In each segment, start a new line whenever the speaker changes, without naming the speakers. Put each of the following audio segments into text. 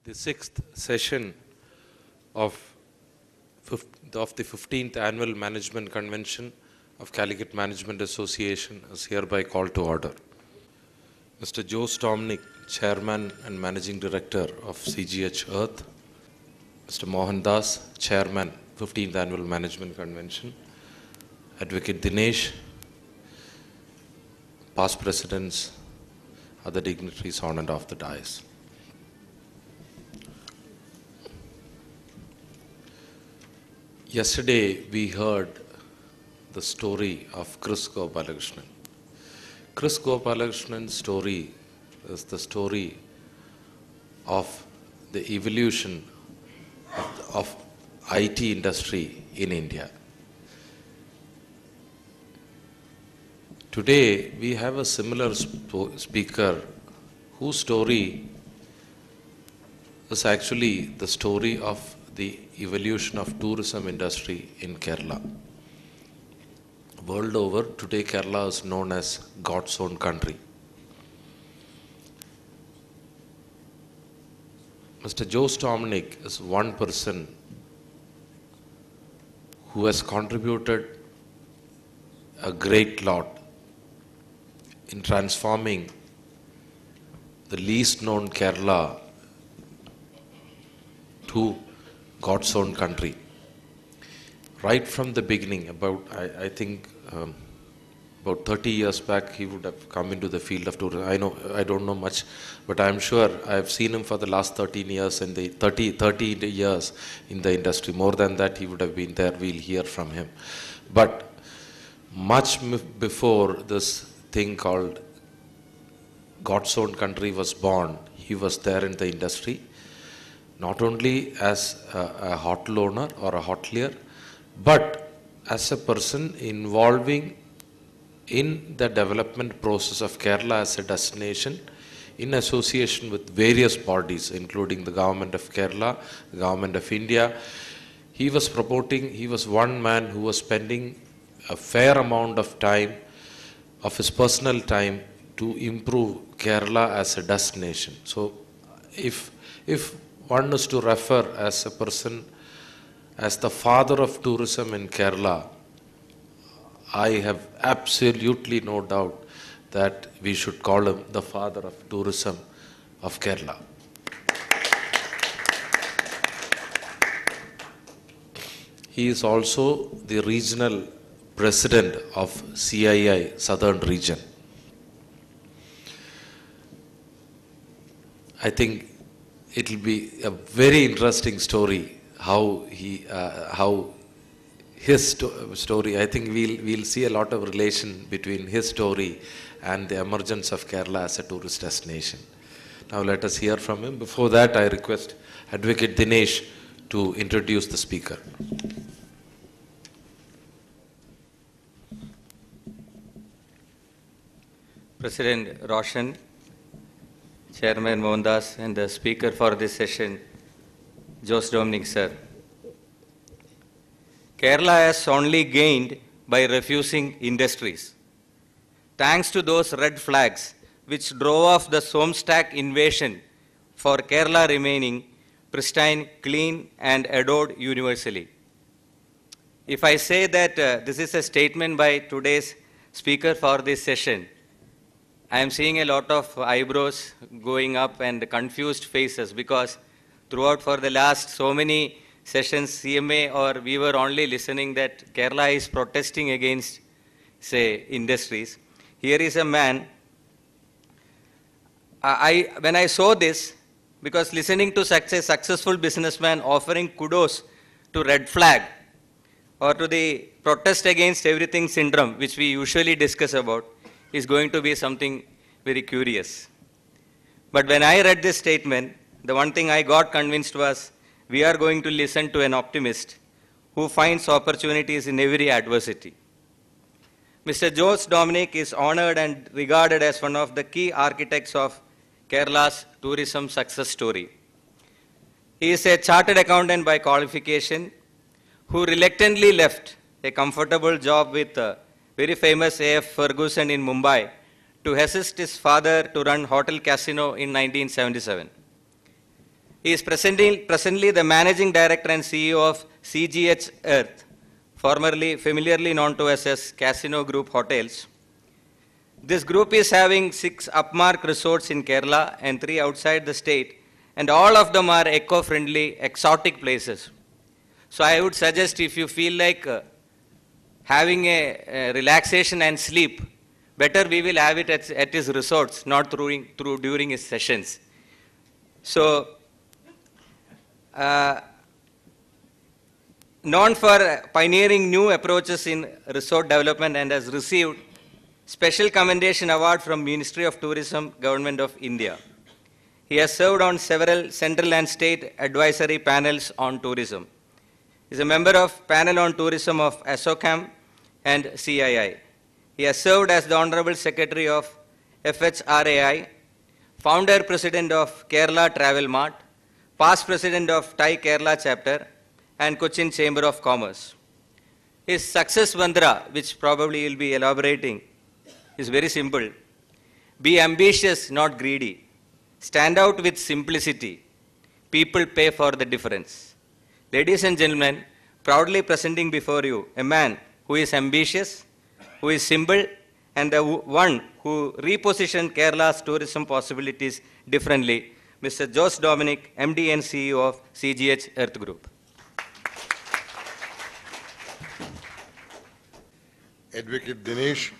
The sixth session of the 15th Annual Management Convention of Calicut Management Association is hereby called to order. Mr. Domenic, Chairman and Managing Director of CGH Earth. Mr. Mohandas, Chairman, 15th Annual Management Convention. Advocate Dinesh, past presidents, other dignitaries on and off the dais. Yesterday, we heard the story of Chris Gopalakrishnan. Chris Gopalakrishnan's story is the story of the evolution of IT industry in India. Today, we have a similar speaker whose story is actually the story of the evolution of tourism industry in Kerala. World over, today Kerala is known as God's own country. Mr. Domenic is one person who has contributed a great lot in transforming the least known Kerala to God's own country. Right from the beginning, I think about 30 years back, he would have come into the field of tourism. I don't know much, but I'm sure I've seen him for the last 13 years and the 30 years in the industry. More than that, he would have been there. We'll hear from him. But much before this thing called God's own country was born, he was there in the industry, not only as a hotel owner or a hotelier, but as a person involving in the development process of Kerala as a destination in association with various bodies, including the government of Kerala, the government of India. He was one man who was spending a fair amount of time, of his personal time, to improve Kerala as a destination. So if one is to refer as a person as the father of tourism in Kerala, I have absolutely no doubt that we should call him the father of tourism of Kerala. He is also the regional president of CII Southern Region. I think it will be a very interesting story how his story. I think we'll see a lot of relation between his story and the emergence of Kerala as a tourist destination. Now let us hear from him. Before that, I request Advocate Dinesh to introduce the speaker.
President Roshan, Chairman Mohandas, and the speaker for this session, Domenic sir. Kerala has only gained by refusing industries. Thanks to those red flags which drove off the Somstack invasion for Kerala remaining pristine, clean, and adored universally. If I say that this is a statement by today's speaker for this session, I am seeing a lot of eyebrows going up and confused faces, because throughout for the last so many sessions, CMA or we were only listening that Kerala is protesting against, say, industries. Here is a man, when I saw this, because listening to such a successful businessman offering kudos to red flag or to the protest against everything syndrome, which we usually discuss about, is going to be something very curious. But when I read this statement, the one thing I got convinced was we are going to listen to an optimist who finds opportunities in every adversity. Mr. Domenic is honored and regarded as one of the key architects of Kerala's tourism success story. He is a chartered accountant by qualification who reluctantly left a comfortable job with very famous A.F. Ferguson in Mumbai to assist his father to run hotel casino in 1977. He is presently the Managing Director and CEO of CGH Earth, formerly familiarly known to us as Casino Group Hotels. This group is having 6 upmark resorts in Kerala and 3 outside the state, and all of them are eco-friendly, exotic places. So I would suggest, if you feel like having a relaxation and sleep, better we will have it at his resorts, not during his sessions. So, known for pioneering new approaches in resort development, and has received Special Commendation Award from Ministry of Tourism, Government of India. He has served on several central and state advisory panels on tourism. He is a member of Panel on Tourism of ASSOCHAM and CII. He has served as the Honorable Secretary of FHRAI, Founder President of Kerala Travel Mart, Past President of Thai Kerala Chapter, and Cochin Chamber of Commerce. His success mantra, which probably will be elaborating, is very simple. Be ambitious, not greedy. Stand out with simplicity. People pay for the difference. Ladies and gentlemen, proudly presenting before you a man who is ambitious, who is simple, and the one who repositioned Kerala's tourism possibilities differently, Mr. Jose Domenic, MD and CEO of CGH Earth Group.
Advocate Dinesh,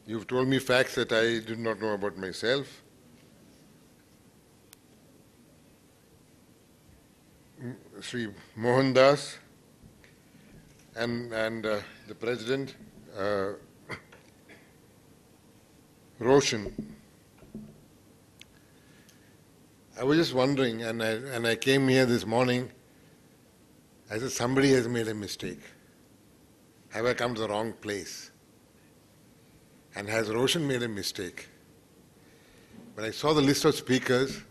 you've told me facts that I did not know about myself. Sri Mohandas and the President, Roshan. I was just wondering, and I came here this morning, I said, somebody has made a mistake. Have I come to the wrong place? And has Roshan made a mistake? When I saw the list of speakers,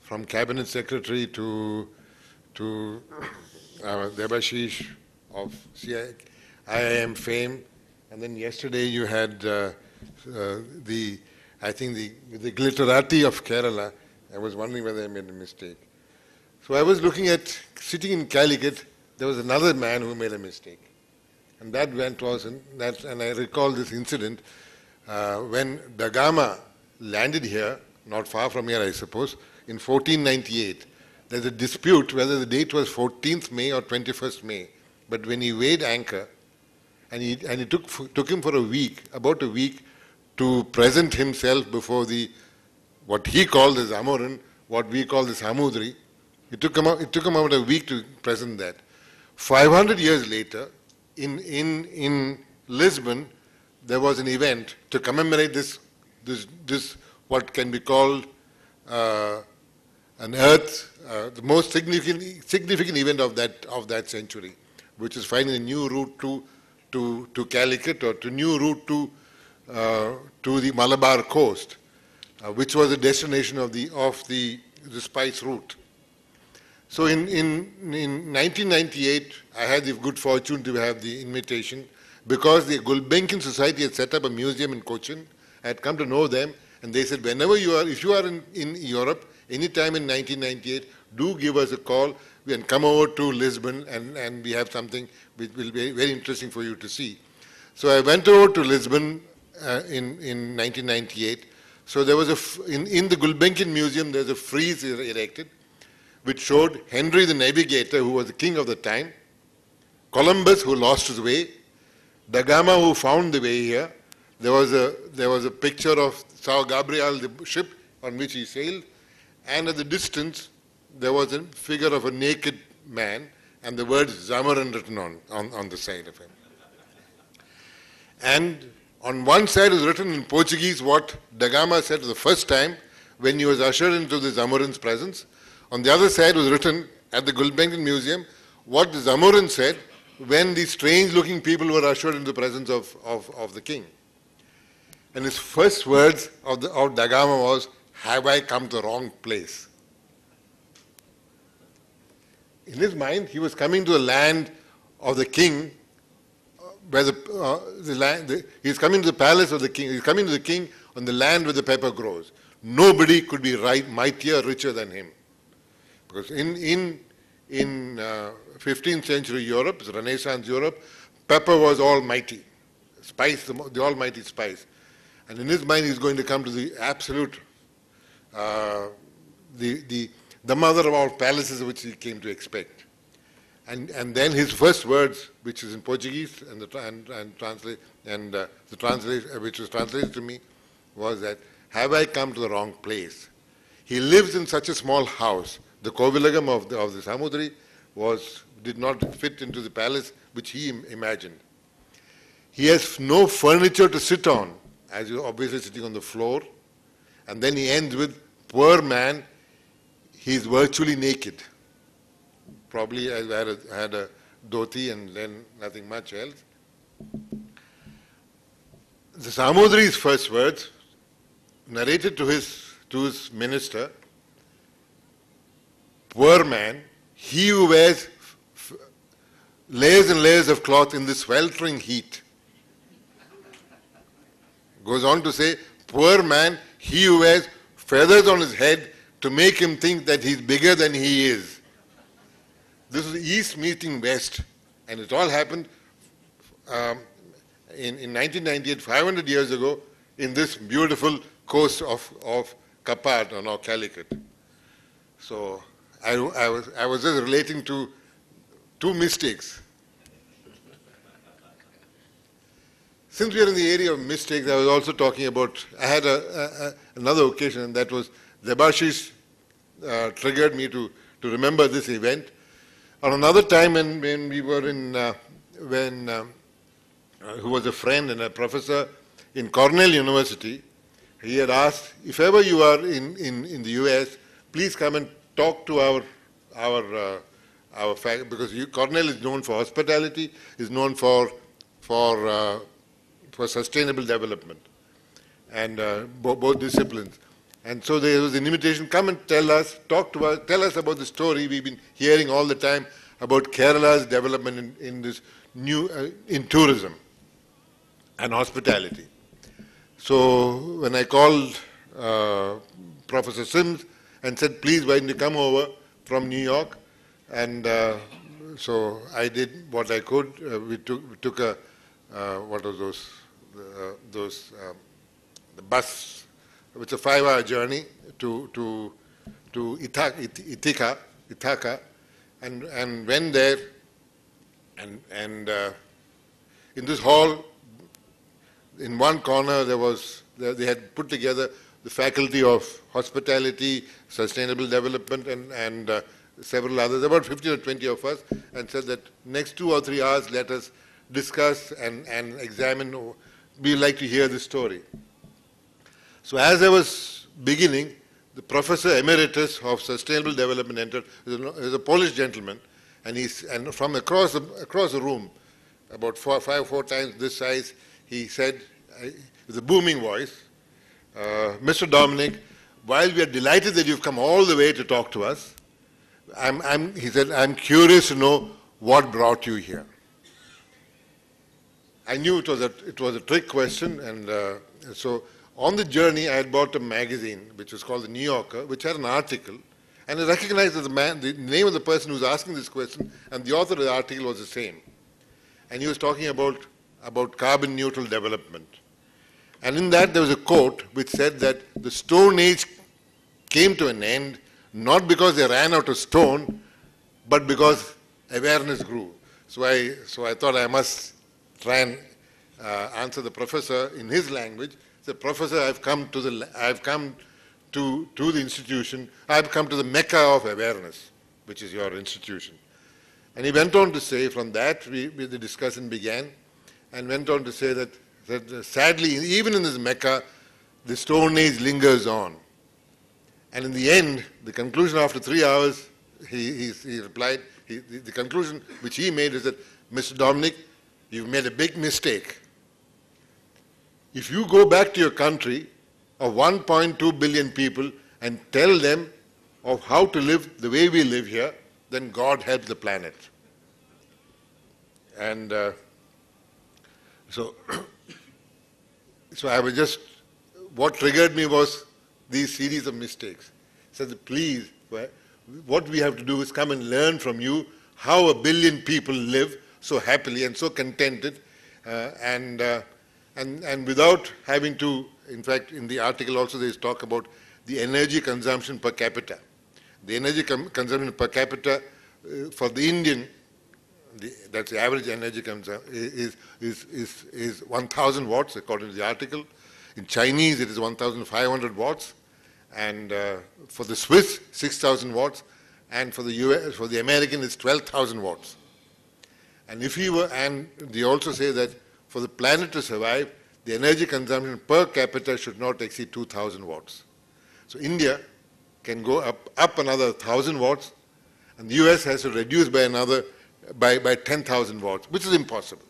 from Cabinet Secretary to Debashish of IIM fame, and then yesterday you had the glitterati of Kerala. I was wondering whether I made a mistake. So I was looking at, sitting in Calicut, there was another man who made a mistake. And that and I recall this incident when Da Gama landed here, not far from here I suppose, in 1498. There's a dispute whether the date was 14th May or 21st May. But when he weighed anchor, and it took him for about a week, to present himself before what he called the Zamorin, what we call the Samudri. It took him about a week to present that. 500 years later, in Lisbon, there was an event to commemorate this what can be called an Earth, the most significant event of that century, which is finding a new route to Calicut, or to new route to the Malabar coast, which was the destination of the spice route. So in 1998, I had the good fortune to have the invitation, because the Gulbenkian Society had set up a museum in Cochin. I had come to know them, and they said, whenever you are, if you are in Europe, anytime in 1998, do give us a call and come over to Lisbon, and we have something which will be very interesting for you to see. So I went over to Lisbon in 1998. So there was in the Gulbenkian Museum, there's a frieze erected, which showed Henry the Navigator, who was the king of the time, Columbus, who lost his way, Da Gama, who found the way here. There was a picture of São Gabriel, the ship on which he sailed, and at the distance there was a figure of a naked man, and the words Zamarin written on the side of him. And on one side was written in Portuguese what Da Gama said for the first time when he was ushered into the Zamorin's presence. On the other side was written at the Gulbenkian Museum what the Zamorin said when these strange-looking people were ushered into the presence of the king. And his first words of Da Gama was, "Have I come to the wrong place?" In his mind, he was coming to the land of the king, where he's coming to the palace of the king. He's coming to the king on the land where the pepper grows. nobody could be mightier, richer than him. Because in 15th century Europe, Renaissance Europe, pepper was almighty. Spice, the almighty spice. And in his mind, he's going to come to the absolute, the mother of all palaces, which he came to expect. And then his first words, which is in Portuguese, which was translated to me, was that, have I come to the wrong place? He lives in such a small house. The Kovilagam of the Samudri did not fit into the palace which he imagined. He has no furniture to sit on, as you're obviously sitting on the floor. And then he ends with, poor man, he's virtually naked. Probably had a dhoti and then nothing much else. The Samudri's first words, narrated to his minister, poor man, he who wears layers and layers of cloth in this sweltering heat. Goes on to say, poor man, he who wears feathers on his head to make him think that he's bigger than he is. This is East meeting West, and it all happened in 1998, 500 years ago, in this beautiful coast of Kapat, or now Calicut. So I was just relating to two mistakes. Since we are in the area of mistakes, I was also talking about, I had another occasion, and that was Debashish triggered me to remember this event. On another time when we were who was a friend and a professor in Cornell University, he had asked, if ever you are in the US, please come and talk to our faculty, because Cornell is known for hospitality, is known for sustainable development, and both disciplines. And so there was an invitation, come and tell us, talk to us, tell us about the story we've been hearing all the time about Kerala's development in this in tourism and hospitality. So when I called Professor Sims and said, please, why don't you come over from New York? And so I did what I could. We took a, what was those, the bus. It's a 5-hour journey to Ithaca, and went there, and in this hall, in one corner they had put together the faculty of hospitality, sustainable development, and several others, about 15 or 20 of us, and said that next 2 or 3 hours let us discuss and examine. We'd like to hear the story. So as I was beginning, the Professor Emeritus of Sustainable Development entered. He's a Polish gentleman, and from across the room, about 4 times this size, he said, with a booming voice, Mr. Domenic, while we are delighted that you've come all the way to talk to us, he said, I'm curious to know what brought you here. I knew it was a trick question, and so on the journey, I had bought a magazine, which was called The New Yorker, which had an article, and I recognized that the name of the person who was asking this question, and the author of the article was the same. And he was talking about carbon neutral development. And in that, there was a quote which said that the Stone Age came to an end, not because they ran out of stone, but because awareness grew. So I thought I must try and answer the professor in his language. The professor, I've come to the institution. I've come to the Mecca of awareness, which is your institution. And he went on to say, from that the discussion began, and went on to say that sadly, even in this Mecca, the Stone Age lingers on. And in the end, the conclusion after 3 hours, he replied, the conclusion which he made is that, Mr. Domenic, you've made a big mistake. If you go back to your country of 1.2 billion people and tell them of how to live the way we live here, then God helps the planet. And so I was just, what triggered me was these series of mistakes. He said, please, what we have to do is come and learn from you how 1 billion people live so happily and so contented, and without having to, in fact, in the article also there is talk about the energy consumption per capita. The energy consumption per capita for the Indian, that's the average energy consumption, is 1,000 watts according to the article. In Chinese it is 1,500 watts, and for the Swiss 6,000 watts, and for the US, for the American it's 12,000 watts. And if he were, and they also say that for the planet to survive, the energy consumption per capita should not exceed 2,000 watts. So India can go up another 1,000 watts, and the US has to reduce by another, by 10,000 watts, which is impossible.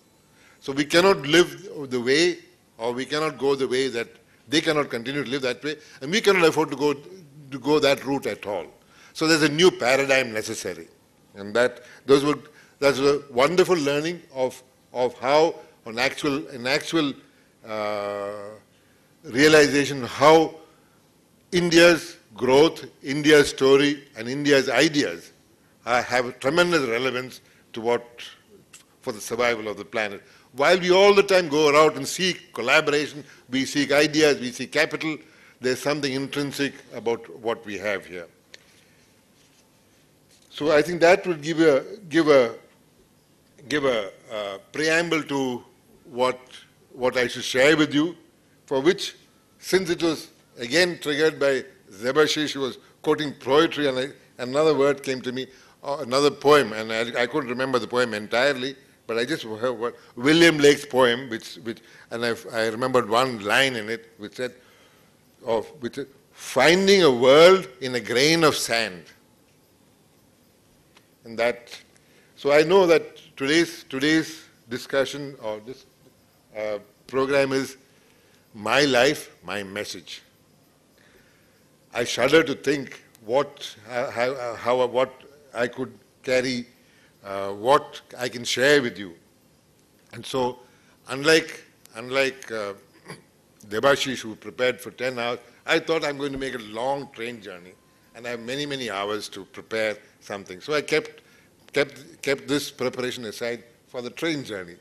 So we cannot live the way, or we cannot go the way that they cannot continue to live that way, and we cannot afford to go that route at all. So there's a new paradigm necessary, and that's a wonderful learning of how an actual realization how India's growth, India's story, and India's ideas have tremendous relevance to for the survival of the planet. While we all the time go around and seek collaboration, we seek ideas, we seek capital, there's something intrinsic about what we have here. So I think that would give a preamble to what I should share with you, for which, since it was again triggered by Zebashish, who was quoting poetry, and another word came to me, another poem, and I couldn't remember the poem entirely, but I just heard William Lake's poem, and I remembered one line in it, which said, finding a world in a grain of sand. And that, so I know that today's discussion, or this program, is my life, my message. I shudder to think what I could carry, what I can share with you. And so, unlike Debashish, who prepared for 10 hours, I thought I'm going to make a long train journey, and I have many, many hours to prepare something. So I kept this preparation aside for the train journey.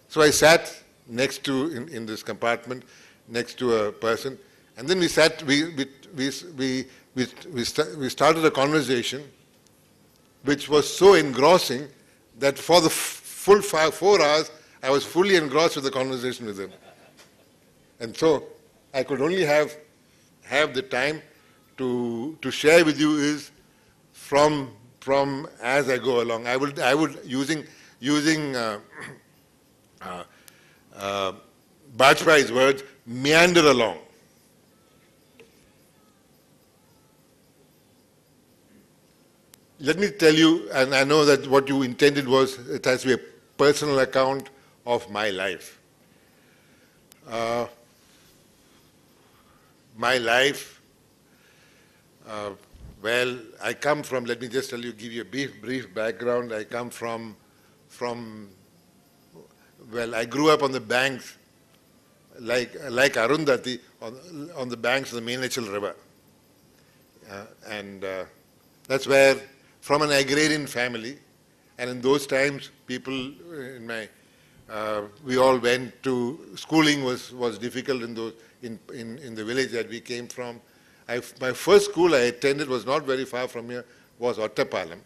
So I sat next to, in this compartment, next to a person, and then we started a conversation which was so engrossing that for the full 4 hours, I was fully engrossed with the conversation with him. And so I could only have the time to share with you is from as I go along. I would using Bajpayee's words, meander along. Let me tell you, and I know that what you intended was it has to be a personal account of my life. My life, well, I come from, let me just tell you, give you a brief background. I come from, well, I grew up on the banks, like Arundhati, on the banks of the Meenachal River. And that's where, from an agrarian family, and in those times, people in my, we all went to, schooling was difficult in the village that we came from. My first school I attended was not very far from here, was Ottapalam.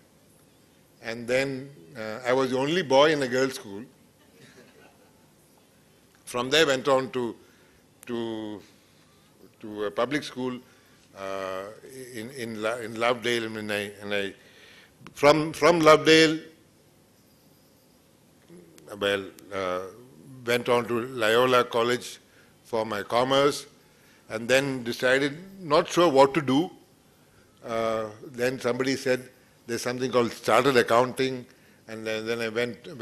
And then I was the only boy in a girls' school. From there went on to a public school in Lovedale, and I from Lovedale, well, went on to Loyola College for my commerce, and then decided, not sure what to do. Then somebody said there's something called chartered accounting, and then I went to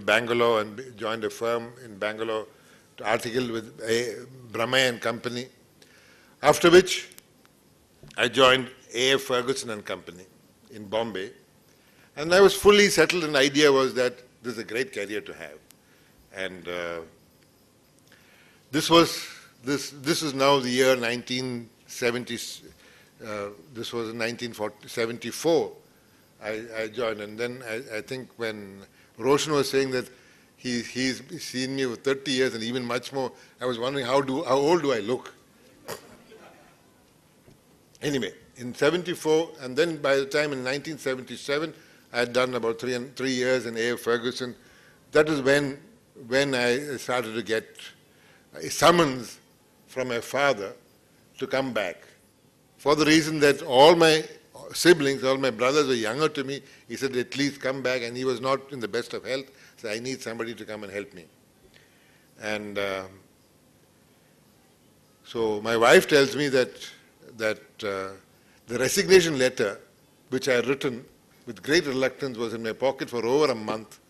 Bangalore and joined a firm in Bangalore to article with Brahma and Company. After which, I joined A.F. Ferguson and Company in Bombay, and I was fully settled, and the idea was that this is a great career to have. And this was this is now the year 1970. This was in 1974. I joined, and then I think when Roshan was saying that he's seen me for 30 years and even much more, I was wondering how old do I look? Anyway, in 74, and then by the time in 1977, I had done about 3 years in A.F. Ferguson. That is when I started to get a summons from my father to come back. For the reason that all my siblings, all my brothers were younger to me, he said, at least come back, and he was not in the best of health, so I need somebody to come and help me. And so my wife tells me that the resignation letter, which I had written with great reluctance, was in my pocket for over a month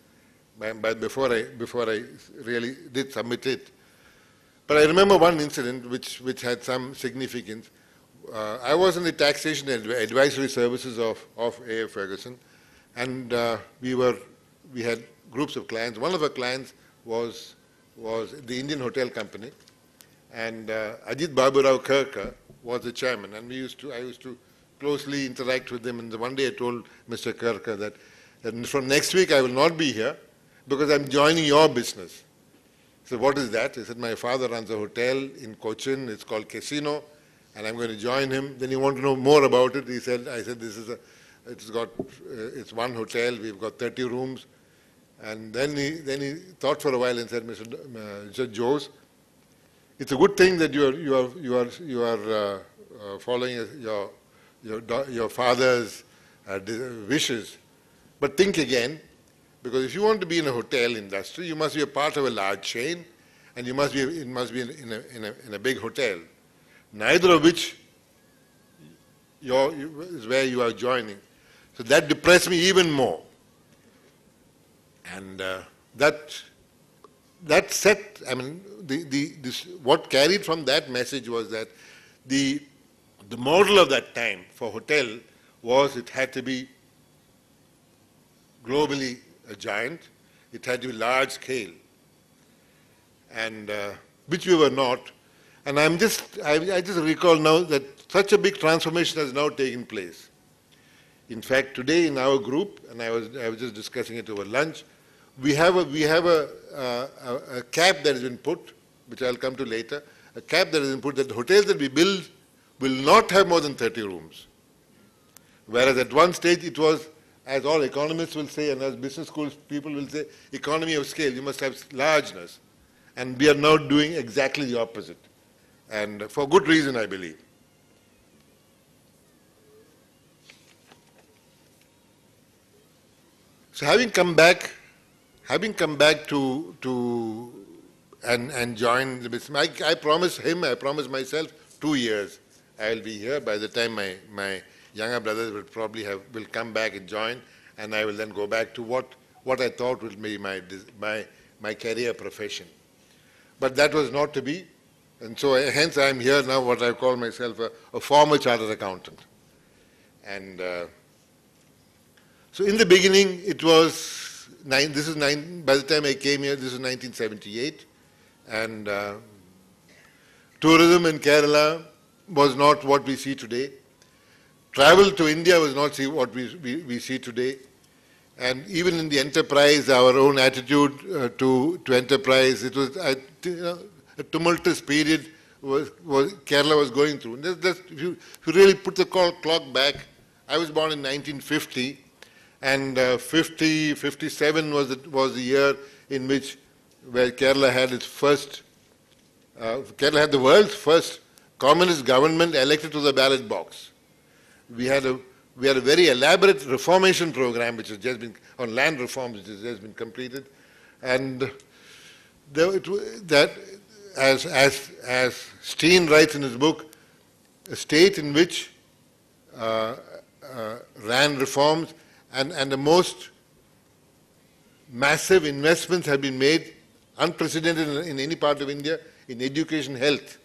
before I really did submit it. But I remember one incident which had some significance. I was in the taxation advisory services of A.F. Ferguson, and we had groups of clients. One of our clients was the Indian Hotel Company, and Ajit Baburao Kirka was the chairman, and I used to closely interact with him. And one day I told Mr. Kirka that from next week I will not be here because I'm joining your business. He said, what is that? He said, my father runs a hotel in Cochin. It's called Casino, and I'm going to join him. Then he wanted to know more about it. I said, it's one hotel. We've got 30 rooms. And then he thought for a while and said, Mr. Jose, it's a good thing that you are following your father's wishes, but think again, because if you want to be in a hotel industry, you must be a part of a large chain, and it must be in a big hotel, neither of which is where you are joining. So that depressed me even more, and that set, I mean, what carried from that message was that the model of that time for hotel was it had to be globally a giant, it had to be large scale, and which we were not. And I just recall now that such a big transformation has now taken place. In fact, today in our group, and I was just discussing it over lunch, we have a cap that has been put, which I'll come to later, a cap that has been put that the hotels that we build will not have more than 30 rooms. Whereas at one stage it was, as all economists will say and as business schools people will say, economy of scale, you must have largeness. And we are now doing exactly the opposite. And for good reason, I believe. So having come back to and join the business, I promised him, I promised myself 2 years I'll be here. By the time my younger brothers will come back and join, and I will then go back to what I thought would be my career profession. But that was not to be, and so hence I'm here now, what I call myself a former chartered accountant. And so in the beginning, it was by the time I came here, this is 1978, and tourism in Kerala was not what we see today. Travel to India was not what we see today. And even in the enterprise, our own attitude to enterprise, it was a tumultuous period Kerala was going through. If you really put the clock back, I was born in 1950, and 57 was the year in where Kerala had Kerala had the world's first communist government elected to the ballot box. We had a very elaborate reformation program which has just been on land reforms, which has just been completed, and that as Steen writes in his book, a state in which ran reforms and the most massive investments have been made, unprecedented in any part of India, in education, health.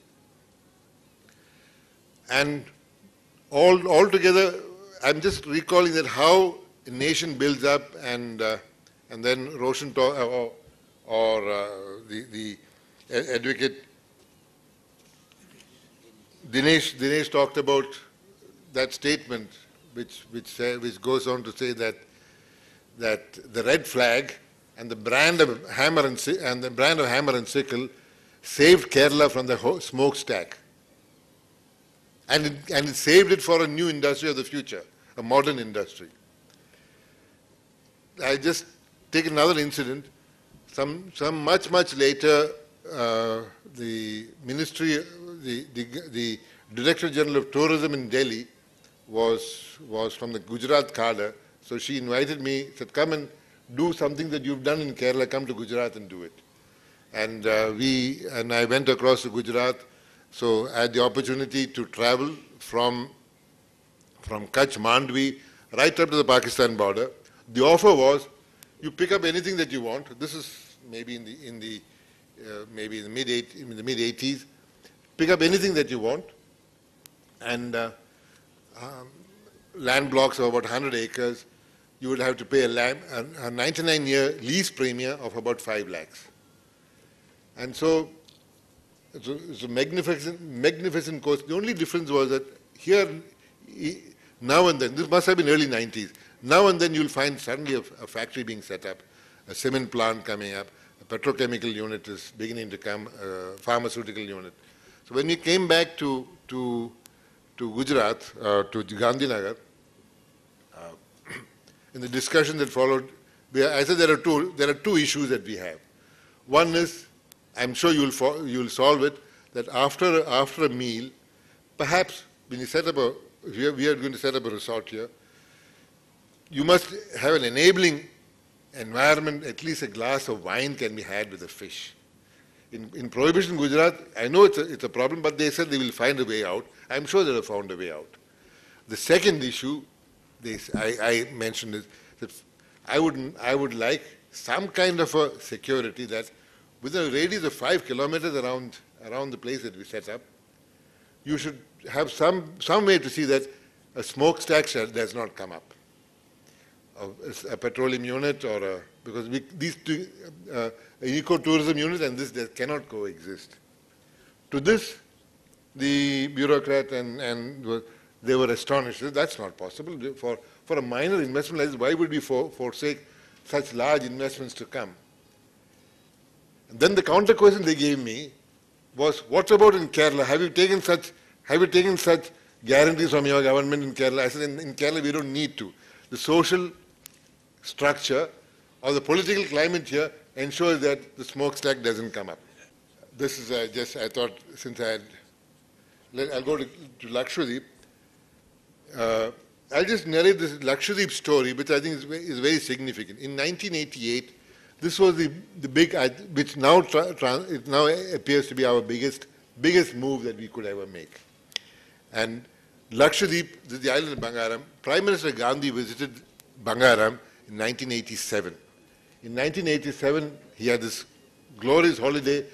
And all together, I'm just recalling that how a nation builds up, and then Roshan or the advocate Dinesh talked about that statement, which goes on to say that the red flag and the brand of hammer and sickle saved Kerala from the smokestack, and it saved it for a new industry of the future, a modern industry. I just take another incident. Some much later, the ministry, the Director General of Tourism in Delhi was from the Gujarat cadre. So she invited me, said, come and do something that you've done in Kerala, come to Gujarat and do it. And I went across to Gujarat, so I had the opportunity to travel from Kutch, Mandvi, right up to the Pakistan border. The offer was, you pick up anything that you want. This is maybe in the mid 80s. Pick up anything that you want, and land blocks of about 100 acres. You would have to pay a 99-year lease premium of about 5 lakhs. And so it's a magnificent course. The only difference was that here, now and then, this must have been early 90s, now and then you'll find suddenly a factory being set up, a cement plant coming up, a petrochemical unit is beginning to come, a pharmaceutical unit. So when we came back to Gujarat, to Gandhinagar, in the discussion that followed, I said there are two issues that we have. One is, I'm sure you'll solve it, that after a meal, perhaps when you set up we are going to set up a resort here, you must have an enabling environment. At least a glass of wine can be had with a fish. In Prohibition Gujarat, I know it's a problem, but they said they will find a way out. I'm sure they have found a way out. The second issue I mentioned is that I would like some kind of a security that with a radius of 5 kilometers around the place that we set up, you should have some way to see that a smokestack does not come up. A petroleum unit or because these two, an ecotourism unit and this, they cannot coexist. To this, the bureaucrat they were astonished. That's not possible. For a minor investment like this, why would we forsake such large investments to come? And then the counter question they gave me was, what about in Kerala? Have you taken such guarantees from your government in Kerala? I said, in Kerala we don't need to. The social structure or the political climate here ensures that the smokestack doesn't come up. This is I thought, since I'll go to Lakshadweep. I'll just narrate this Lakshadweep story, which I think is very significant. In 1988, this was the big, which now it now appears to be our biggest move that we could ever make. And Lakshadweep, this is the island of Bangaram. Prime Minister Gandhi visited Bangaram in 1987. In 1987, he had this glorious holiday,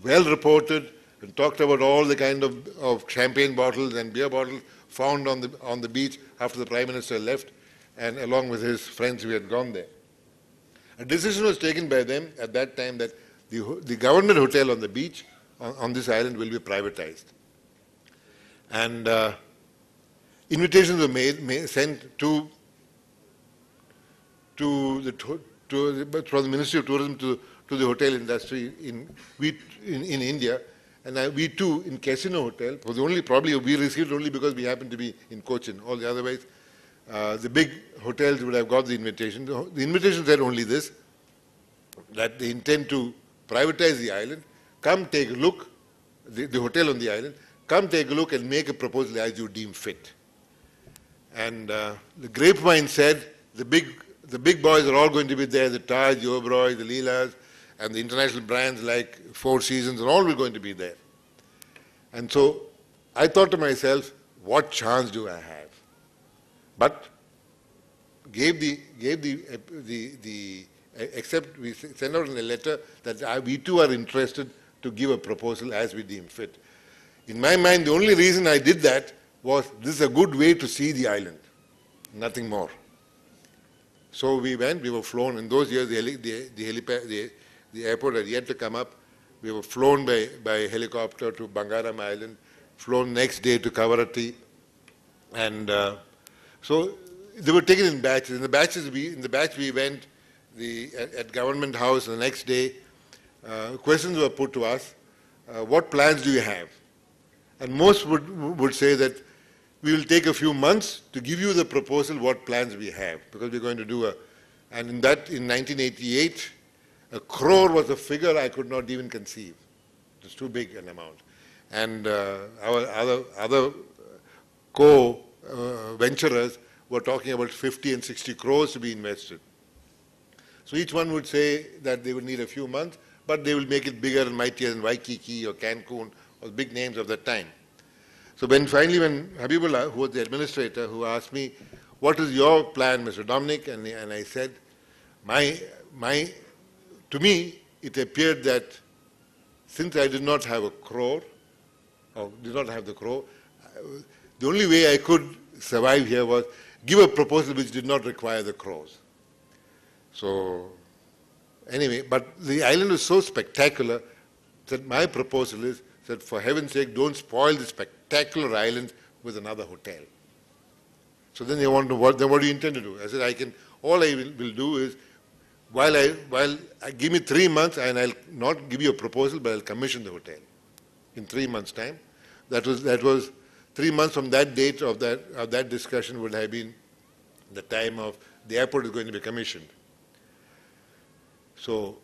well reported, and talked about all the kind of champagne bottles and beer bottles found on the beach after the Prime Minister left, and along with his friends who had gone there. A decision was taken by them at that time that the government hotel on the beach on this island will be privatized. And invitations were sent from the Ministry of Tourism to the hotel industry in India. And we too, in Casino Hotel, was probably we received only because we happened to be in Cochin. All the otherwise, the big hotels would have got the invitation. The invitation said only this, that they intend to privatize the island, come take a look, the hotel on the island, come take a look and make a proposal as you deem fit. And the grapevine said the big boys are all going to be there, the Taj, the Oberoi, the Leelas, and the international brands like Four Seasons are all going to be there. And so I thought to myself, what chance do I have? But except we sent out in a letter that we too are interested to give a proposal as we deem fit. In my mind, the only reason I did that was this is a good way to see the island, nothing more. So we went, we were flown. In those years, the airport had yet to come up. We were flown by helicopter to Bangaram Island, flown next day to Kavaratti. And so they were taken in batches. In the batch we went at Government House the next day. Questions were put to us. What plans do you have? And most would say that we will take a few months to give you the proposal what plans we have, because we're going to do and in 1988, 1 crore was a figure I could not even conceive. It was too big an amount. And our other co-venturers were talking about 50 and 60 crores to be invested. So each one would say that they would need a few months, but they will make it bigger and mightier than Waikiki or Cancun, or big names of that time. So finally when Habibullah, who was the administrator, who asked me, what is your plan, Mr. Domenic? And I said, to me, it appeared that since I did not have a crore, or did not have the crore, the only way I could survive here was give a proposal which did not require the crores. So anyway, but the island was so spectacular that my proposal is that for heaven's sake, don't spoil the spectacular island with another hotel. So then they want to, what do you intend to do? I said, all I will do is, give me 3 months and I'll not give you a proposal, but I'll commission the hotel in 3 months' time. That was 3 months from that date of that discussion would have been the time of the airport is going to be commissioned. So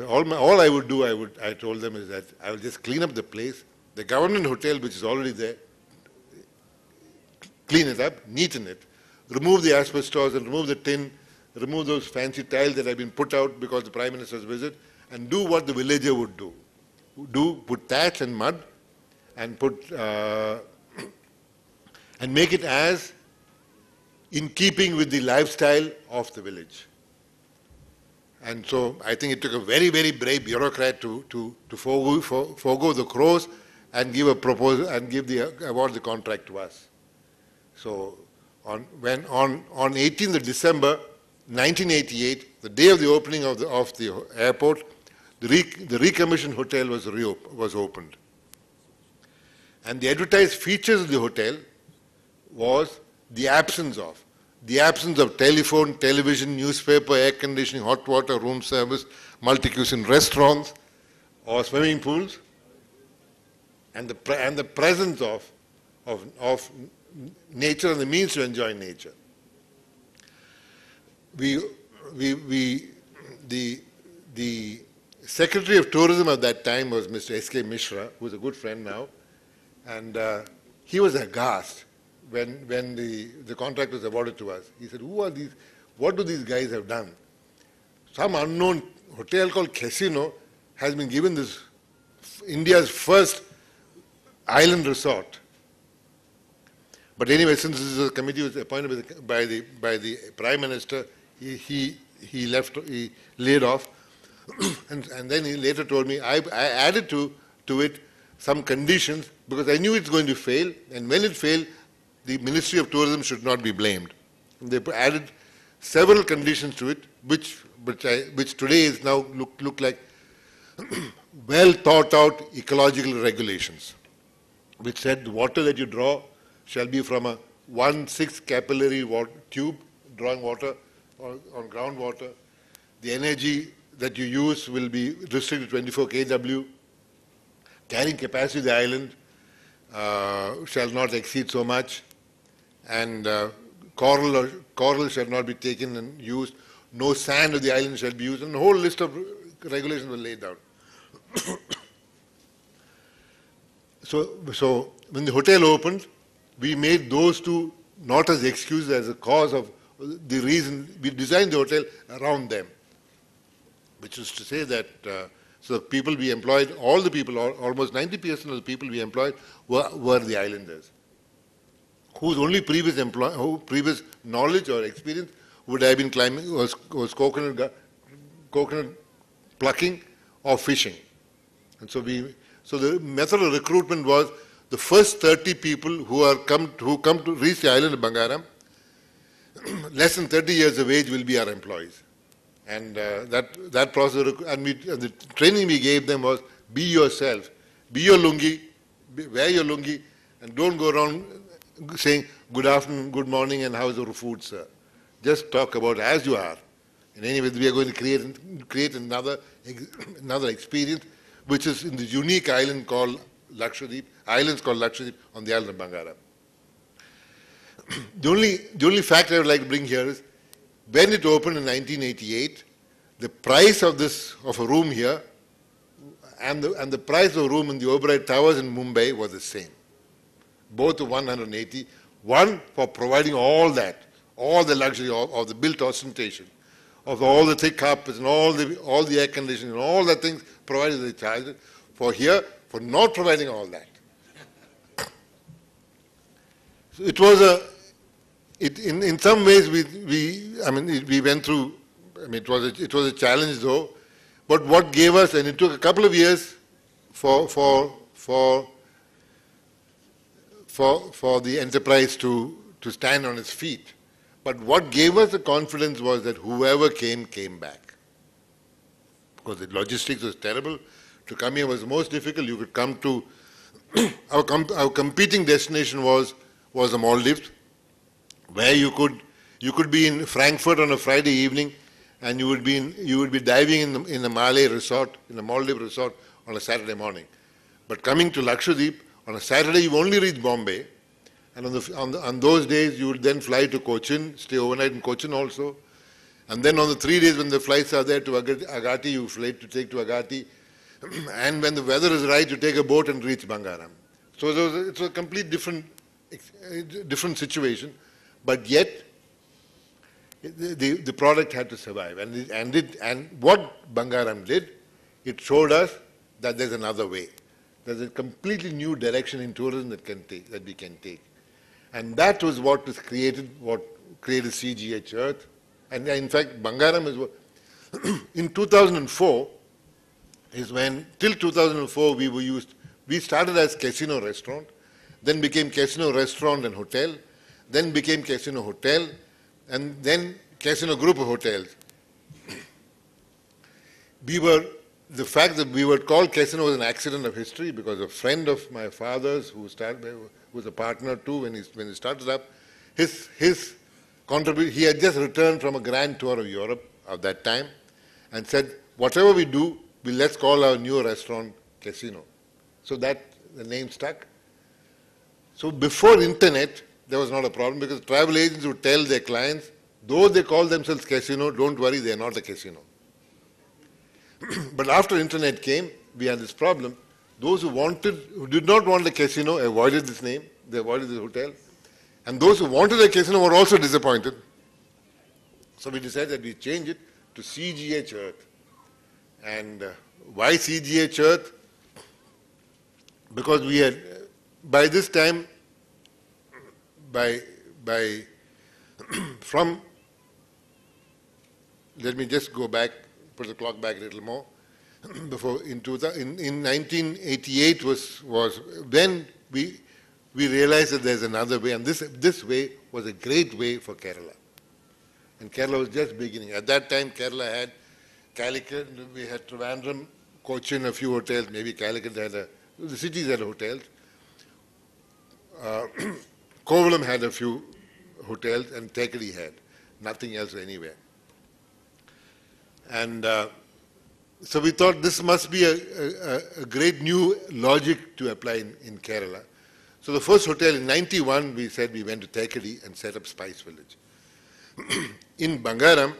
all I would do, I told them, is that I will just clean up the place. The government hotel, which is already there, clean it up, neaten it, remove the asbestos and remove the tin, remove those fancy tiles that have been put out because the Prime Minister's visit, and do what the villager would do. Put thatch and mud, and and make it as in keeping with the lifestyle of the village. And so I think it took a very, very brave bureaucrat to forego the crores and give a proposal and award the contract to us. So on 18th of December 1988, the day of the opening of the airport, the recommissioned hotel was opened. And the advertised features of the hotel was the absence of telephone, television, newspaper, air conditioning, hot water, room service, multi-cuisine restaurants or swimming pools, and the presence of nature and the means to enjoy nature. The Secretary of Tourism at that time was Mr. S.K. Mishra, who is a good friend now, and he was aghast when the contract was awarded to us. He said, who are these? What do these guys have done? Some unknown hotel called Casino has been given this India's first island resort. But anyway, since this is a committee was appointed by the Prime Minister, he laid off. and then he later told me, I added to it some conditions because I knew it's going to fail, and when it failed, the Ministry of Tourism should not be blamed. And they added several conditions to it, which today is now look like well thought out ecological regulations, which said the water that you draw shall be from a 1/6 capillary tube drawing water on groundwater. The energy that you use will be restricted to 24 kW. Carrying capacity of the island shall not exceed so much, and coral shall not be taken and used. No sand of the island shall be used, and a whole list of regulations were laid down. So when the hotel opened, we made those two not as excuses, as a cause of the reason. We designed the hotel around them, which is to say that so the people we employed, all the people, almost 90% of the people we employed were the islanders, whose only previous knowledge or experience would have been climbing, was coconut plucking or fishing. And so the method of recruitment was the first 30 people who come to reach the island of Bangaram, less than 30 years of age, will be our employees. And that process, and the training we gave them was: be yourself, be your lungi, wear your lungi and don't go around saying good afternoon, good morning, and how's your food, sir. Just talk about as you are. And anyway, we are going to create another experience, which is in the unique island called Lakshadweep, on the island of Bangaram. The only fact I would like to bring here is, when it opened in 1988, the price of a room here and the price of a room in the Oberoi Towers in Mumbai was the same. Both of 180. One for providing all that, all the luxury of the built ostentation, of all the thick carpets and all the air conditioning and all the things provided the child. For here, for not providing all that. So it was in some ways we went through. I mean, it was a challenge though. But what gave us, and it took a couple of years for the enterprise to stand on its feet. But what gave us the confidence was that whoever came back. Because the logistics was terrible. To come here was most difficult. You could come to our competing destination was the Maldives, where you could be in Frankfurt on a Friday evening, and you would be diving in a Maldives resort on a Saturday morning. But coming to Lakshadweep on a Saturday, you only reach Bombay, and on those days you would then fly to Cochin, stay overnight in Cochin also, and then on the 3 days when the flights are there to Agatti, you fly to take to Agatti, and when the weather is right, you take a boat and reach Bangaram. So it was a complete different situation, but yet the product had to survive. And what Bangaram did, it showed us that there's another way. There's a completely new direction in tourism that we can take. And that was what created CGH Earth. And in fact, Bangaram is what, in 2004, is when, till 2004 we started as casino restaurant, then became casino restaurant and hotel, then became casino hotel, and then casino group of hotels. The fact that we were called casino was an accident of history, because a friend of my father's who was a partner too when he started up, his contribution, he had just returned from a grand tour of Europe at that time and said, whatever we do, let's call our new restaurant casino. So that the name stuck. So before internet, there was not a problem, because travel agents would tell their clients, though they call themselves casino, don't worry, they are not a casino. But after internet came, we had this problem. Those who did not want a casino avoided this name, they avoided the hotel. And those who wanted a casino were also disappointed. So we decided that we change it to CGH Earth. And why CGH Earth? Because we had, by this time, let me just go back, put the clock back a little more. Before in 1988 was when we realized that there's another way, and this way was a great way for Kerala. And Kerala was just beginning. At that time, Kerala had Calicut, we had Trivandrum, Cochin, a few hotels, maybe Calicut the cities had hotels. Kovalam had a few hotels, and Tekadi had nothing else anywhere. And so we thought this must be a great new logic to apply in Kerala. So the first hotel in 91, we said we went to Tekadi and set up Spice Village. In Bangaram,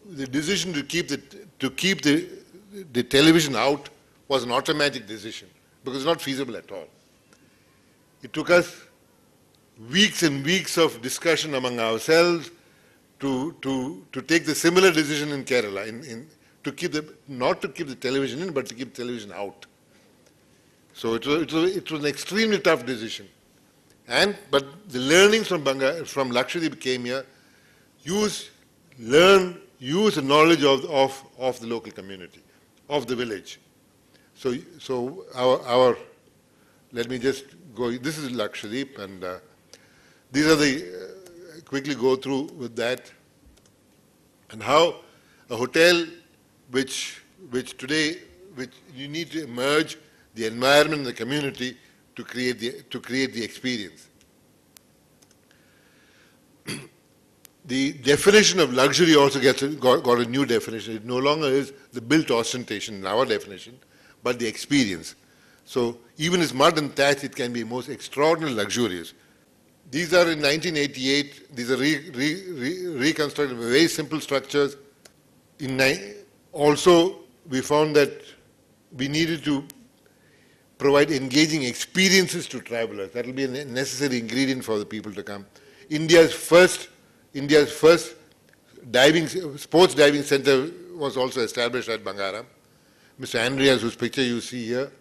the decision to keep the television out was an automatic decision, because it's not feasible at all. It took us weeks and weeks of discussion among ourselves to take the similar decision in Kerala, not to keep the television in, but to keep television out. So it was an extremely tough decision. But the learnings from Lakshadweep came here, use the knowledge of the local community, of the village. So our let me just go, this is Lakshadweep, and these are quickly go through with that, and how a hotel which you need to merge the environment and the community to create the experience. The definition of luxury also got a new definition. It no longer is the built ostentation in our definition, but the experience. So even as mud and thatch, it can be most extraordinarily luxurious. These are in 1988. These are reconstructed very simple structures. Also, we found that we needed to provide engaging experiences to travelers. That will be a necessary ingredient for the people to come. India's first sports diving center was also established at Bangara. Mr. Andreas, whose picture you see here,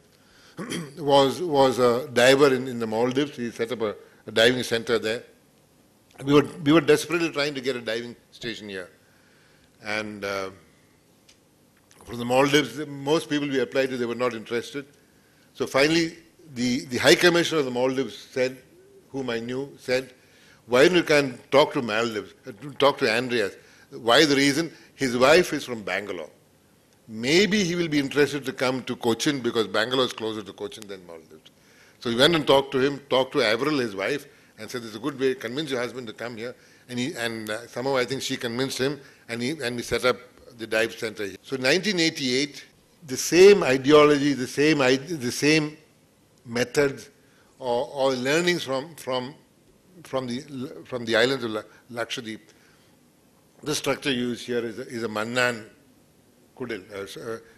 was a diver in the Maldives. He set up a diving center there. We were desperately trying to get a diving station here. And from the Maldives, most people we applied to, they were not interested. So finally, the High Commissioner of the Maldives said, whom I knew, said, why don't you can talk to Maldives, talk to Andreas? Why the reason? His wife is from Bangalore. Maybe he will be interested to come to Cochin because Bangalore is closer to Cochin than Maldives. So he went and talked to him, talked to Avril, his wife, and said, "This is a good way. Convince your husband to come here." And somehow I think she convinced him, and we set up the dive center here. So 1988, the same ideology, the same methods, or learnings from the islands of Lakshadweep. The structure used here is a Mannan Kudil,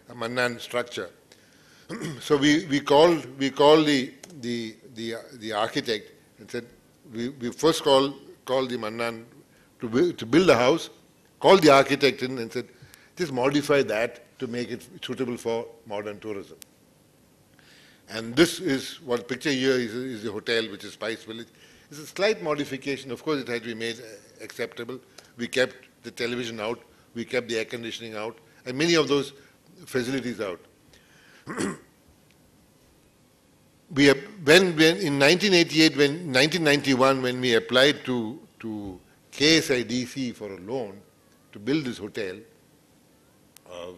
a Mannan structure. So we called the architect and said, we first called the Mannan to build a house, called the architect in and said, just modify that to make it suitable for modern tourism. And this is what picture here is the hotel, which is Spice Village. It's a slight modification. Of course, it had to be made acceptable. We kept the television out. We kept the air conditioning out, and many of those facilities out. When in 1991, when we applied to KSIDC for a loan to build this hotel,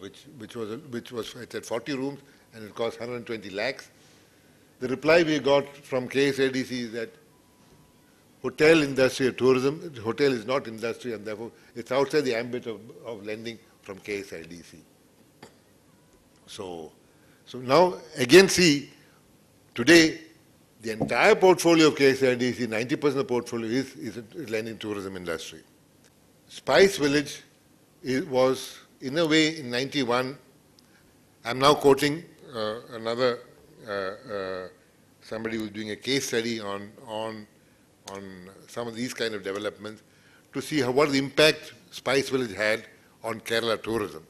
which was it had 40 rooms and it cost 120 lakhs. The reply we got from KSIDC is that hotel industry or tourism, hotel is not industry and therefore it's outside the ambit of lending from KSIDC. So now again see, today the entire portfolio of KSIDC, 90% of the portfolio is lending tourism industry. Spice Village was in a way in 91, I'm now quoting another somebody who's doing a case study on some of these kind of developments to see what the impact Spice Village had on Kerala tourism.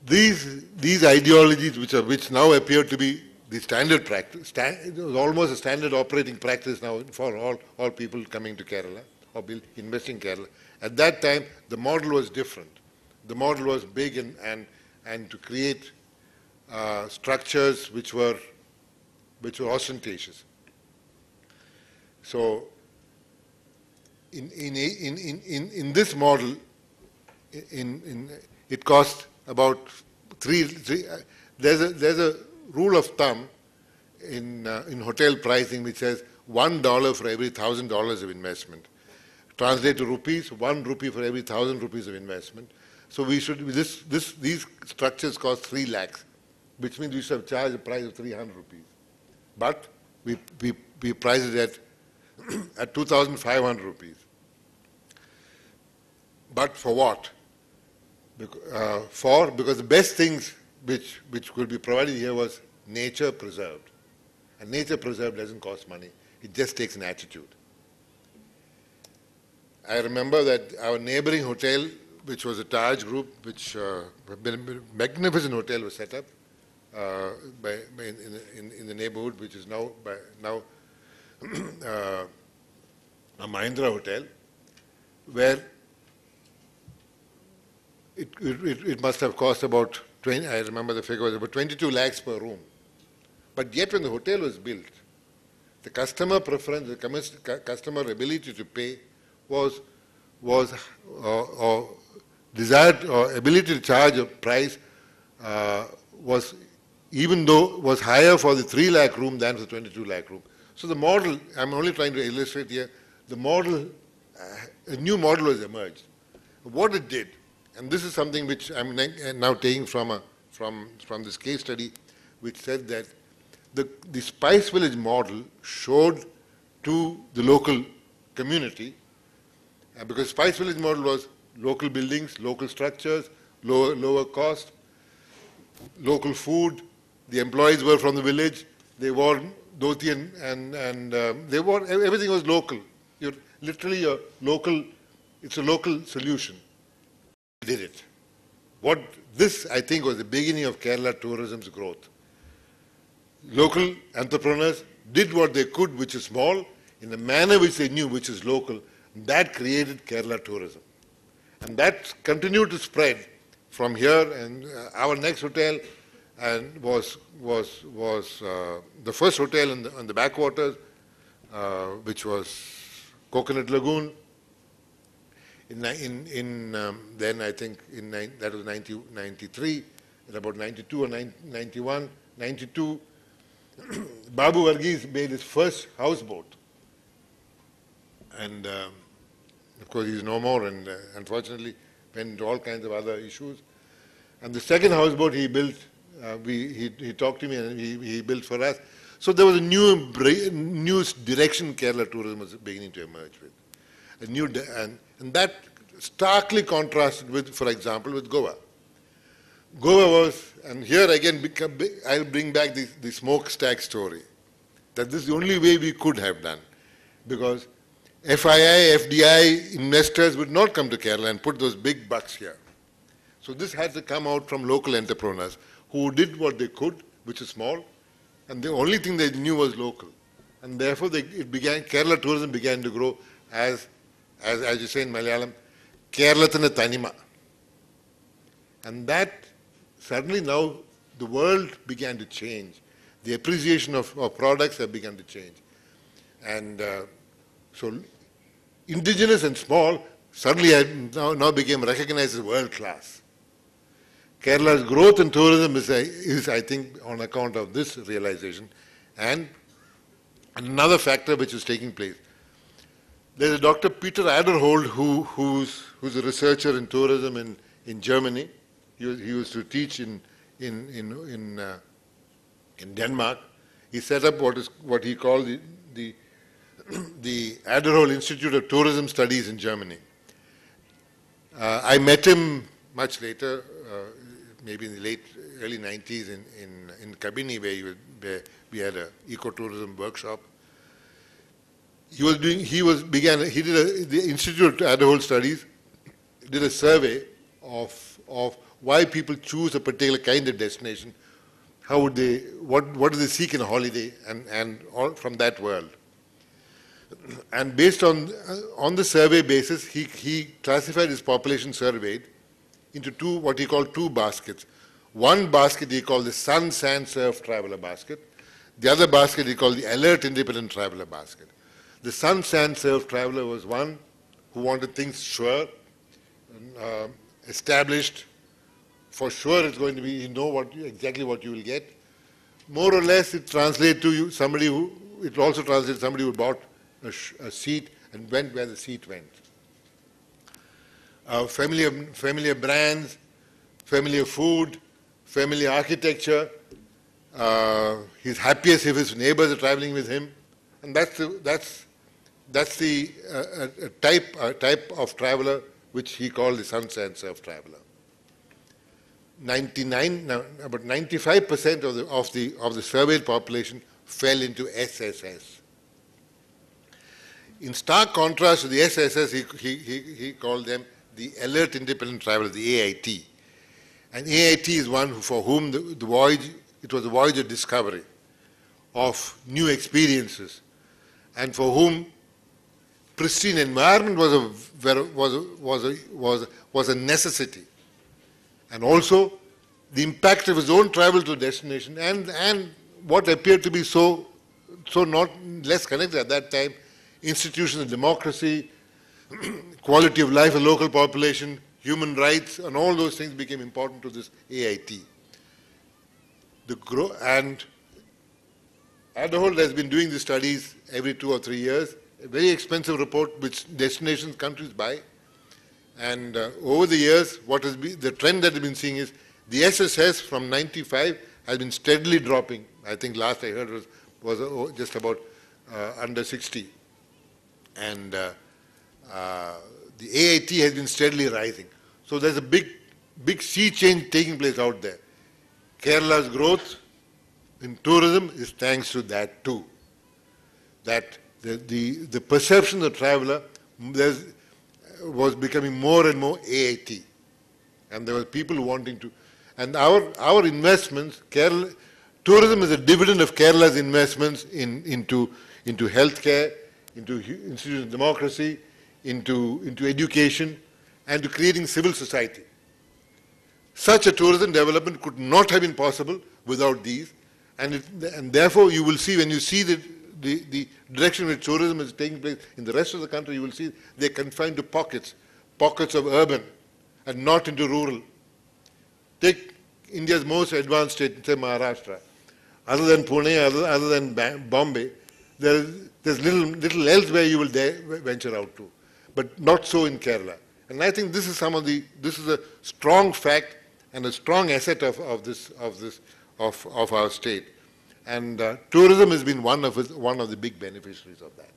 These ideologies which now appear to be the standard practice, it was almost a standard operating practice now for all people coming to Kerala or investing in Kerala. At that time, the model was different. The model was big and to create structures which were ostentatious. So in this model, it cost about there's a rule of thumb in hotel pricing which says $1 for every $1,000 of investment. Translate to rupees, 1 rupee for every 1,000 rupees of investment. So we should these structures cost 3 lakhs, which means we should have charged a price of 300 rupees. But we priced it at 2,500 rupees. But for what? Because the best things which could be provided here was nature preserved. And nature preserved doesn't cost money. It just takes an attitude. I remember that our neighboring hotel, which was a Taj group, which a magnificent hotel was set up in the neighborhood, which is now a Mahindra hotel, where it must have cost about 20, I remember the figure was about 22 lakhs per room. But yet when the hotel was built, the customer preference, the customer ability to pay was desired or ability to charge a price was even though was higher for the 3 lakh room than for the 22 lakh room. So the model, I'm only trying to illustrate here, the model, a new model has emerged. What it did, and this is something which I'm now taking from this case study, which said that the Spice Village model showed to the local community, because Spice Village model was local buildings, local structures, lower cost, local food. The employees were from the village. They wore dhoti and they wore, everything was local. You're literally a local, it's a local solution. Did it. What this, I think, was the beginning of Kerala tourism's growth. Local entrepreneurs did what they could, which is small, in a manner which they knew, which is local. That created Kerala tourism. And that continued to spread from here, and our next hotel was the first hotel on the backwaters, which was Coconut Lagoon. Then I think that was 93, in about 92 or 91, 92, Babu Varghese made his first houseboat. And of course he's no more, and unfortunately went into all kinds of other issues. And the second houseboat he built, he talked to me and he built for us. So there was a new direction Kerala tourism was beginning to emerge with. And that starkly contrasted with, for example, with Goa. Goa was, and here again I'll bring back the smokestack story, that this is the only way we could have done, because FII, FDI investors would not come to Kerala and put those big bucks here. So this had to come out from local entrepreneurs who did what they could, which is small, and the only thing they knew was local. And therefore Kerala tourism began to grow as you say in Malayalam, Keralathinte Tanima. And that suddenly now the world began to change. The appreciation of products have begun to change. And so indigenous and small suddenly now became recognized as world class. Kerala's growth in tourism is, I think, on account of this realization. And another factor which is taking place. There's a Dr. Peter Adderhold who's a researcher in tourism in Germany. He used to teach in Denmark. He set up what he called the Adderhold Institute of Tourism Studies in Germany. I met him much later, maybe in the early 90s in Kabini, where we had an ecotourism workshop. The Institute of Adderhold Studies did a survey of why people choose a particular kind of destination, what do they seek in a holiday, and all from that world. And based on the survey basis, he classified his population surveyed into what he called two baskets. One basket he called the sun, sand, surf traveler basket. The other basket he called the alert, independent traveler basket. The sun, sand, surf traveler was one who wanted things sure, established. For sure it's going to be, you know exactly what you will get. More or less it translates to you, it also translates somebody who bought a seat and went where the seat went. Familiar brands, familiar food, familiar architecture. He's happiest if his neighbors are traveling with him. And that's the type of traveler which he called the sun, sand, surf traveler. About 95% of the surveyed population fell into SSS. In stark contrast to the SSS, he called them the alert independent traveler, the AIT. And AIT is one for whom the voyage, it was a voyage of discovery, of new experiences, and for whom pristine environment was a necessity. And also the impact of his own travel to a destination and what appeared to be so not less connected at that time, institutions of democracy, quality of life of local population, human rights, and all those things became important to this AIT. and at the whole has been doing the studies every 2 or 3 years, a very expensive report which destinations countries buy. And over the years, the trend that we've been seeing is the SSS from 95 has been steadily dropping. I think last I heard was just about under 60. And the AIT has been steadily rising. So there's a big sea change taking place out there. Kerala's growth in tourism is thanks to that too. That the perception of the traveler was becoming more and more AIT. And there were people wanting to, and our investments, tourism is a dividend of Kerala's investments into healthcare, into institutions of democracy, into education, and to creating civil society. Such a tourism development could not have been possible without these, and therefore you will see, when you see the direction in which tourism is taking place in the rest of the country, you will see they're confined to pockets of urban, and not into rural. Take India's most advanced state, say Maharashtra. Other than Pune, other than Bombay, there's little else where you will venture out to, but not so in Kerala. And I think this is a strong fact and a strong asset of our state. And tourism has been one of the big beneficiaries of that.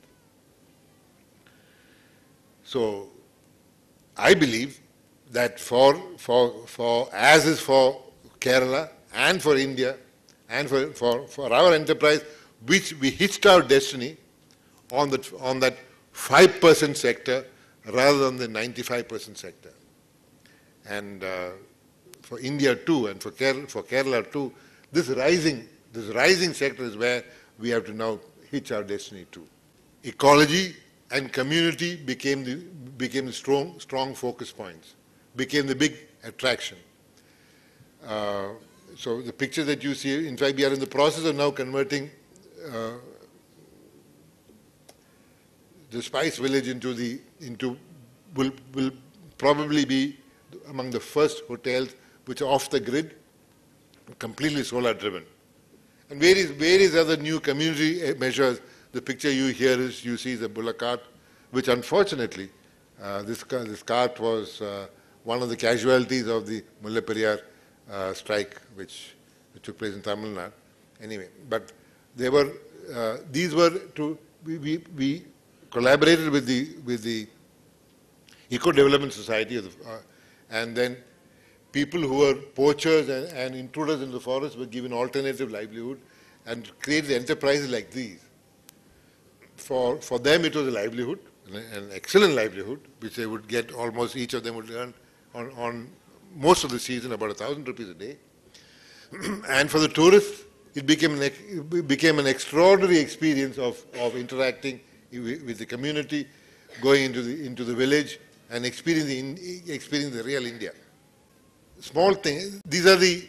So I believe that as is for Kerala and for India and for our enterprise, which we hitched our destiny on that 5% sector rather than the 95% sector. And for India too, and for Kerala too, this rising sector is where we have to now hitch our destiny to. Ecology and community became the strong focus points, became the big attraction. So the picture that you see, in fact, we are in the process of now converting the Spice Village will probably be among the first hotels which are off the grid, completely solar driven. And various other new community measures. The picture you see is a bullock cart, which unfortunately, this cart was one of the casualties of the Mullaperiyar strike, which took place in Tamil Nadu. Anyway, but we collaborated with the Eco Development Society, and then people who were poachers and intruders in the forest were given alternative livelihood and created enterprises like these. For them it was a livelihood, an excellent livelihood, which they would get, almost each of them would earn on most of the season about 1,000 rupees a day. And for the tourists, it became an extraordinary experience of interacting with the community, going into the village and experiencing the real India. Small thing. These are the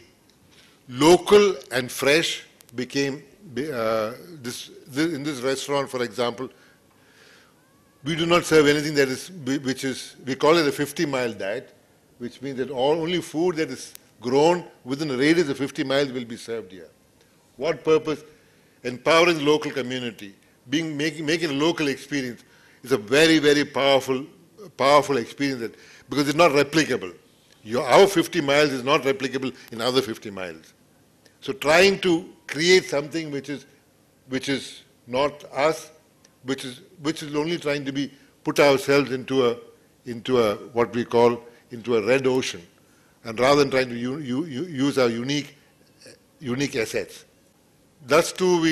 local and fresh became in this restaurant, for example. We do not serve anything we call it a 50-mile diet, which means that only food that is grown within a radius of 50 miles will be served here. What purpose? Empowering the local community, making a local experience is a very, very powerful experience because it's not replicable. Our 50 miles is not replicable in other 50 miles. So trying to create something which is not us, which is only trying to put ourselves into a what we call into a red ocean, and rather than trying to use our unique assets. Thus too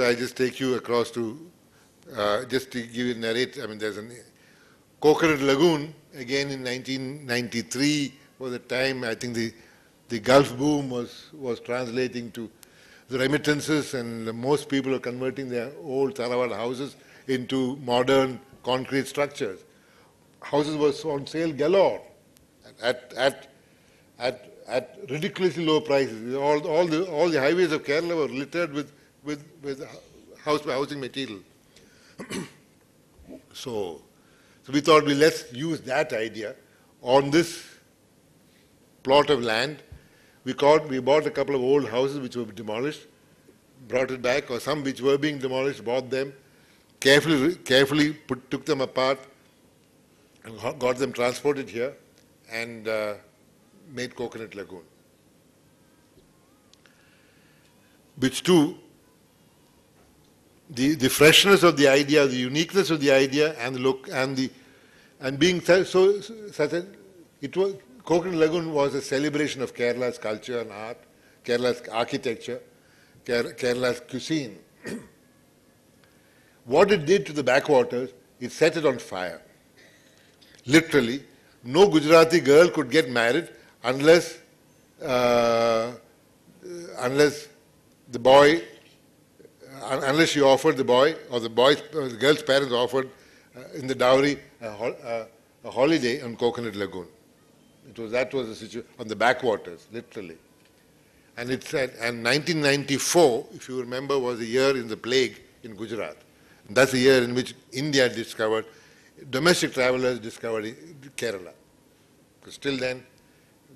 I just take you across to just to give you a narrate. I mean, there's a Coconut Lagoon. Again, in 1993 was the time, I think the Gulf boom was translating to the remittances, and most people are converting their old Sarawat houses into modern concrete structures. Houses were on sale galore at ridiculously low prices. All the highways of Kerala were littered with housing material. So we thought, let's use that idea on this plot of land, We bought a couple of old houses which were demolished, brought it back, or some which were being demolished, bought them, carefully took them apart, and got them transported here, and made Coconut Lagoon. Which too, the freshness of the idea, the uniqueness of the idea, and the look, and being such a, it was, Coconut Lagoon was a celebration of Kerala's culture and art, Kerala's architecture, Kerala's cuisine. What it did to the backwaters, it set it on fire. Literally, no Gujarati girl could get married unless the boy, unless she offered the boy, or the girl's parents offered in the dowry a holiday on Coconut Lagoon. That was the situation on the backwaters, literally. And it said, and 1994, if you remember, was a year in the plague in Gujarat. And that's the year in which India discovered, domestic travelers discovered Kerala. Because till then,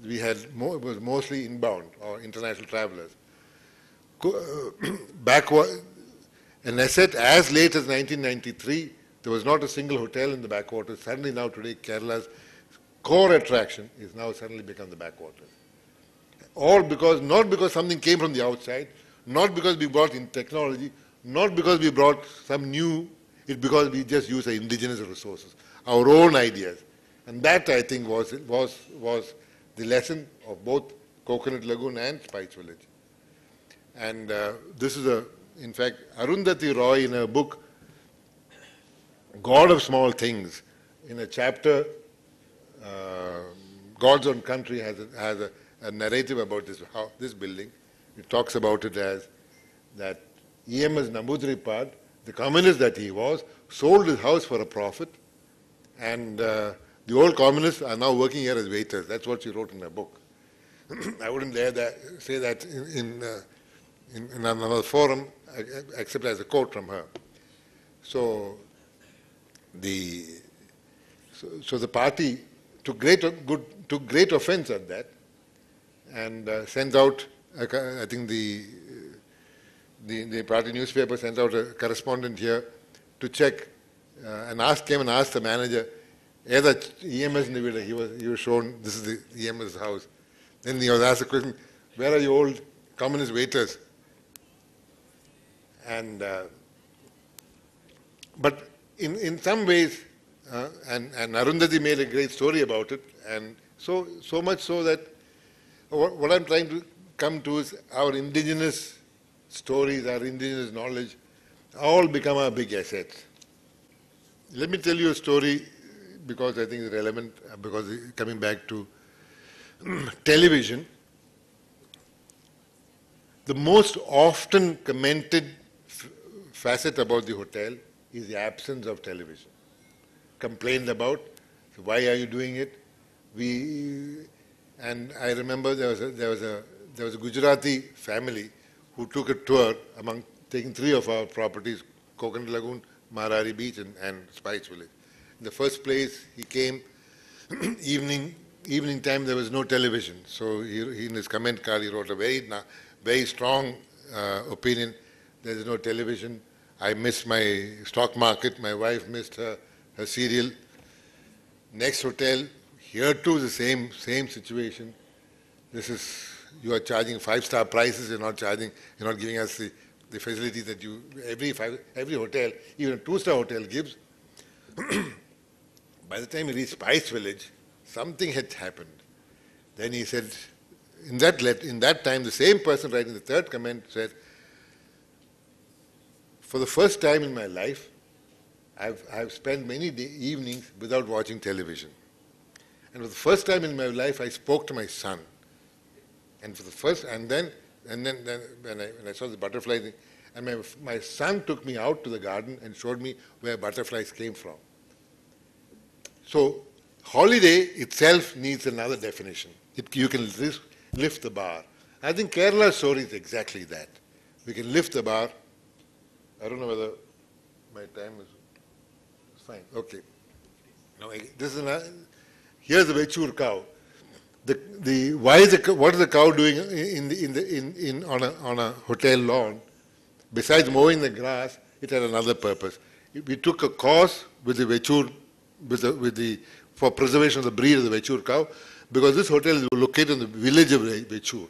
we had it was mostly inbound or international travelers. Backward, and I said as late as 1993, there was not a single hotel in the backwaters. Suddenly now today, Kerala's core attraction is now suddenly become the backwaters. All because, not because something came from the outside, not because we brought in technology, not because we brought some new, it's because we just use our indigenous resources, our own ideas. And that, I think, was the lesson of both Coconut Lagoon and Spice Village. And this is in fact, Arundhati Roy in her book, God of Small Things, in a chapter, God's Own Country has a narrative about this building. It talks about it as that EMS Namboodiripad, the communist that he was, sold his house for a profit, and the old communists are now working here as waiters. That's what she wrote in her book. I wouldn't dare say that in another forum, except as a quote from her. So the party took great offense at that, and sent out, I think the party newspaper sent out a correspondent here to check and came and asked the manager, EMS he was shown, this is the EMS house. Then he was asked the question, where are your old communist waiters? And but in some ways, and Arundhati made a great story about it, and so much so that what I'm trying to come to is our indigenous stories, our indigenous knowledge, all become our big assets. Let me tell you a story because I think it's relevant, because coming back to television, the most often commented facet about the hotel is the absence of television. Complained about, so why are you doing it? And I remember there was a Gujarati family who took a tour taking 3 of our properties, Coconut Lagoon, Marari Beach, and Spice Village. In the first place, he came, evening time, there was no television. So he in his comment card, he wrote a very strong opinion. There is no television. I missed my stock market. My wife missed her cereal. Next hotel, here too the same situation. You are charging 5-star prices. You're not giving us the facility that every hotel, even a 2-star hotel gives. By the time he reached Spice Village, something had happened. Then he said, in that time, the same person writing the third comment said, for the first time in my life, I've spent many evenings without watching television. And for the first time in my life, I spoke to my son. And then when I saw the butterfly thing, and my son took me out to the garden and showed me where butterflies came from. So holiday itself needs another definition. You can lift the bar. I think Kerala's story is exactly that. We can lift the bar. I don't know whether my time is fine. Okay. Now, here's a Vechur cow. what is the cow doing on a hotel lawn? Besides mowing the grass, it had another purpose. We took a course with the Vechur, for preservation of the breed of the Vechur cow, because this hotel is located in the village of Vechur.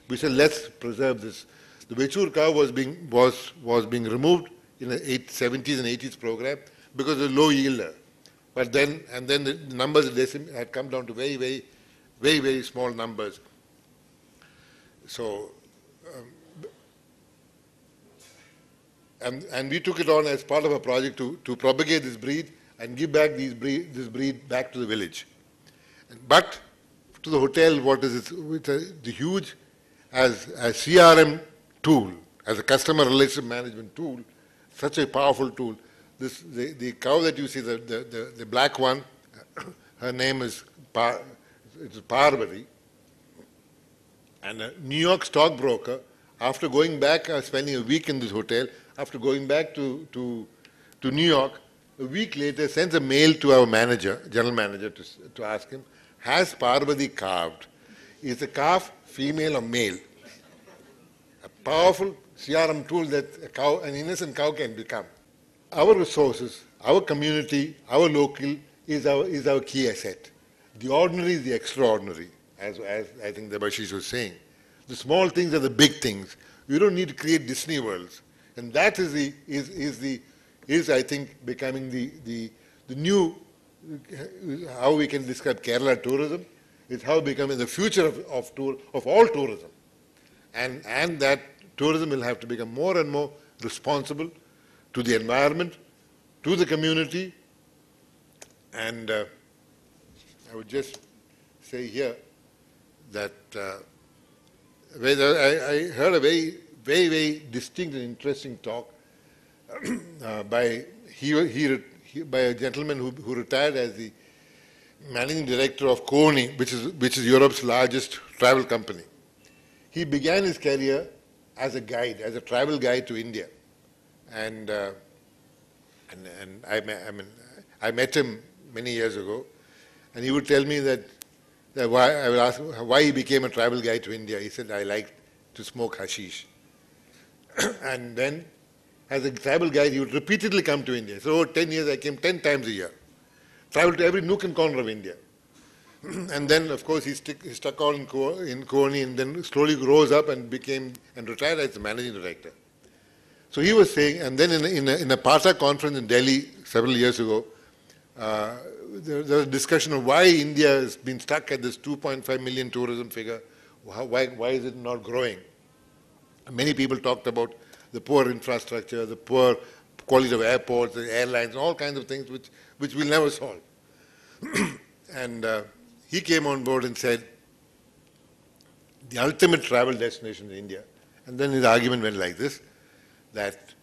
We said, let's preserve this. The Vechur cow was being removed in the 70s and 80s program because of low yielder. But then the numbers had come down to very small numbers. So, and we took it on as part of a project to propagate this breed and give back this breed back to the village. But to the hotel, what is it? It's the huge, as a CRM tool, as a customer relationship management tool, such a powerful tool. The cow that you see, the black one, her name is Parvati, and a New York stockbroker, after going back, spending a week in this hotel, after going back to New York, a week later sends a mail to our manager, general manager, to ask him, has Parvati calved? Is the calf female or male? A powerful CRM tool that an innocent cow can become. Our resources, our community, our local is our key asset. The ordinary is the extraordinary, as I think the Bashish was saying. The small things are the big things. You don't need to create Disney worlds. And that is I think, becoming the new, how we can describe Kerala tourism, is how becoming the future of all tourism. And that tourism will have to become more and more responsible to the environment, to the community. And I would just say here that I heard a very distinct and interesting talk by a gentleman who retired as the managing director of Kony, which is Europe's largest travel company. He began his career as a guide, as a travel guide to India, and I met him many years ago, and he would tell me that why I would ask him why he became a travel guide to India. He said, I like to smoke hashish. And then, as a travel guide, he would repeatedly come to India. So over 10 years, I came 10 times a year. Traveled to every nook and corner of India. And then, of course, he stuck on in Kony and then slowly rose up and retired as the managing director. So he was saying, and then in a PATA conference in Delhi several years ago, there was a discussion of why India has been stuck at this 2.5 million tourism figure. Why is it not growing? Many people talked about the poor infrastructure, the poor quality of airports, the airlines, all kinds of things which we'll never solve. And he came on board and said, the ultimate travel destination in India, and then his argument went like this, that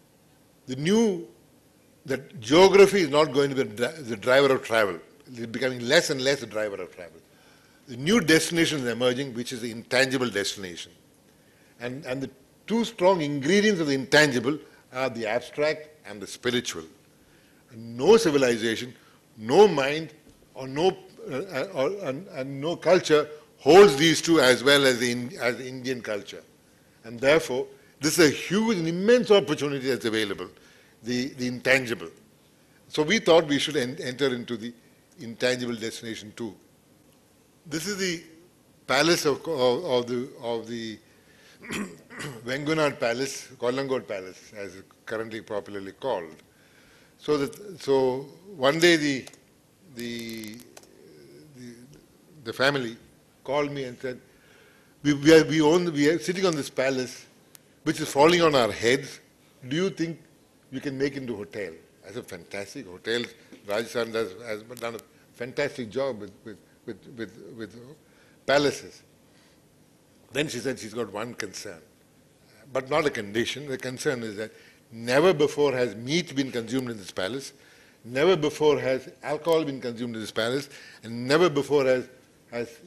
that geography is not going to be the driver of travel. It is becoming less and less the driver of travel. The new destination is emerging, which is the intangible destination. And the two strong ingredients of the intangible are the abstract and the spiritual. And no civilization, no mind, or no culture holds these two as well as the Indian culture. And therefore, this is a huge and immense opportunity that's available, the intangible. So we thought we should enter into the intangible destination too. This is the palace of the Vengunad Palace, Kollangoad Palace, as it's currently popularly called. So one day the family called me and said, we are sitting on this palace which is falling on our heads. Do you think you can make it into a hotel? I said, fantastic. Hotels, Rajasthan has done a fantastic job with palaces. Then she said she's got one concern, but not a condition. The concern is that never before has meat been consumed in this palace, never before has alcohol been consumed in this palace, and never before has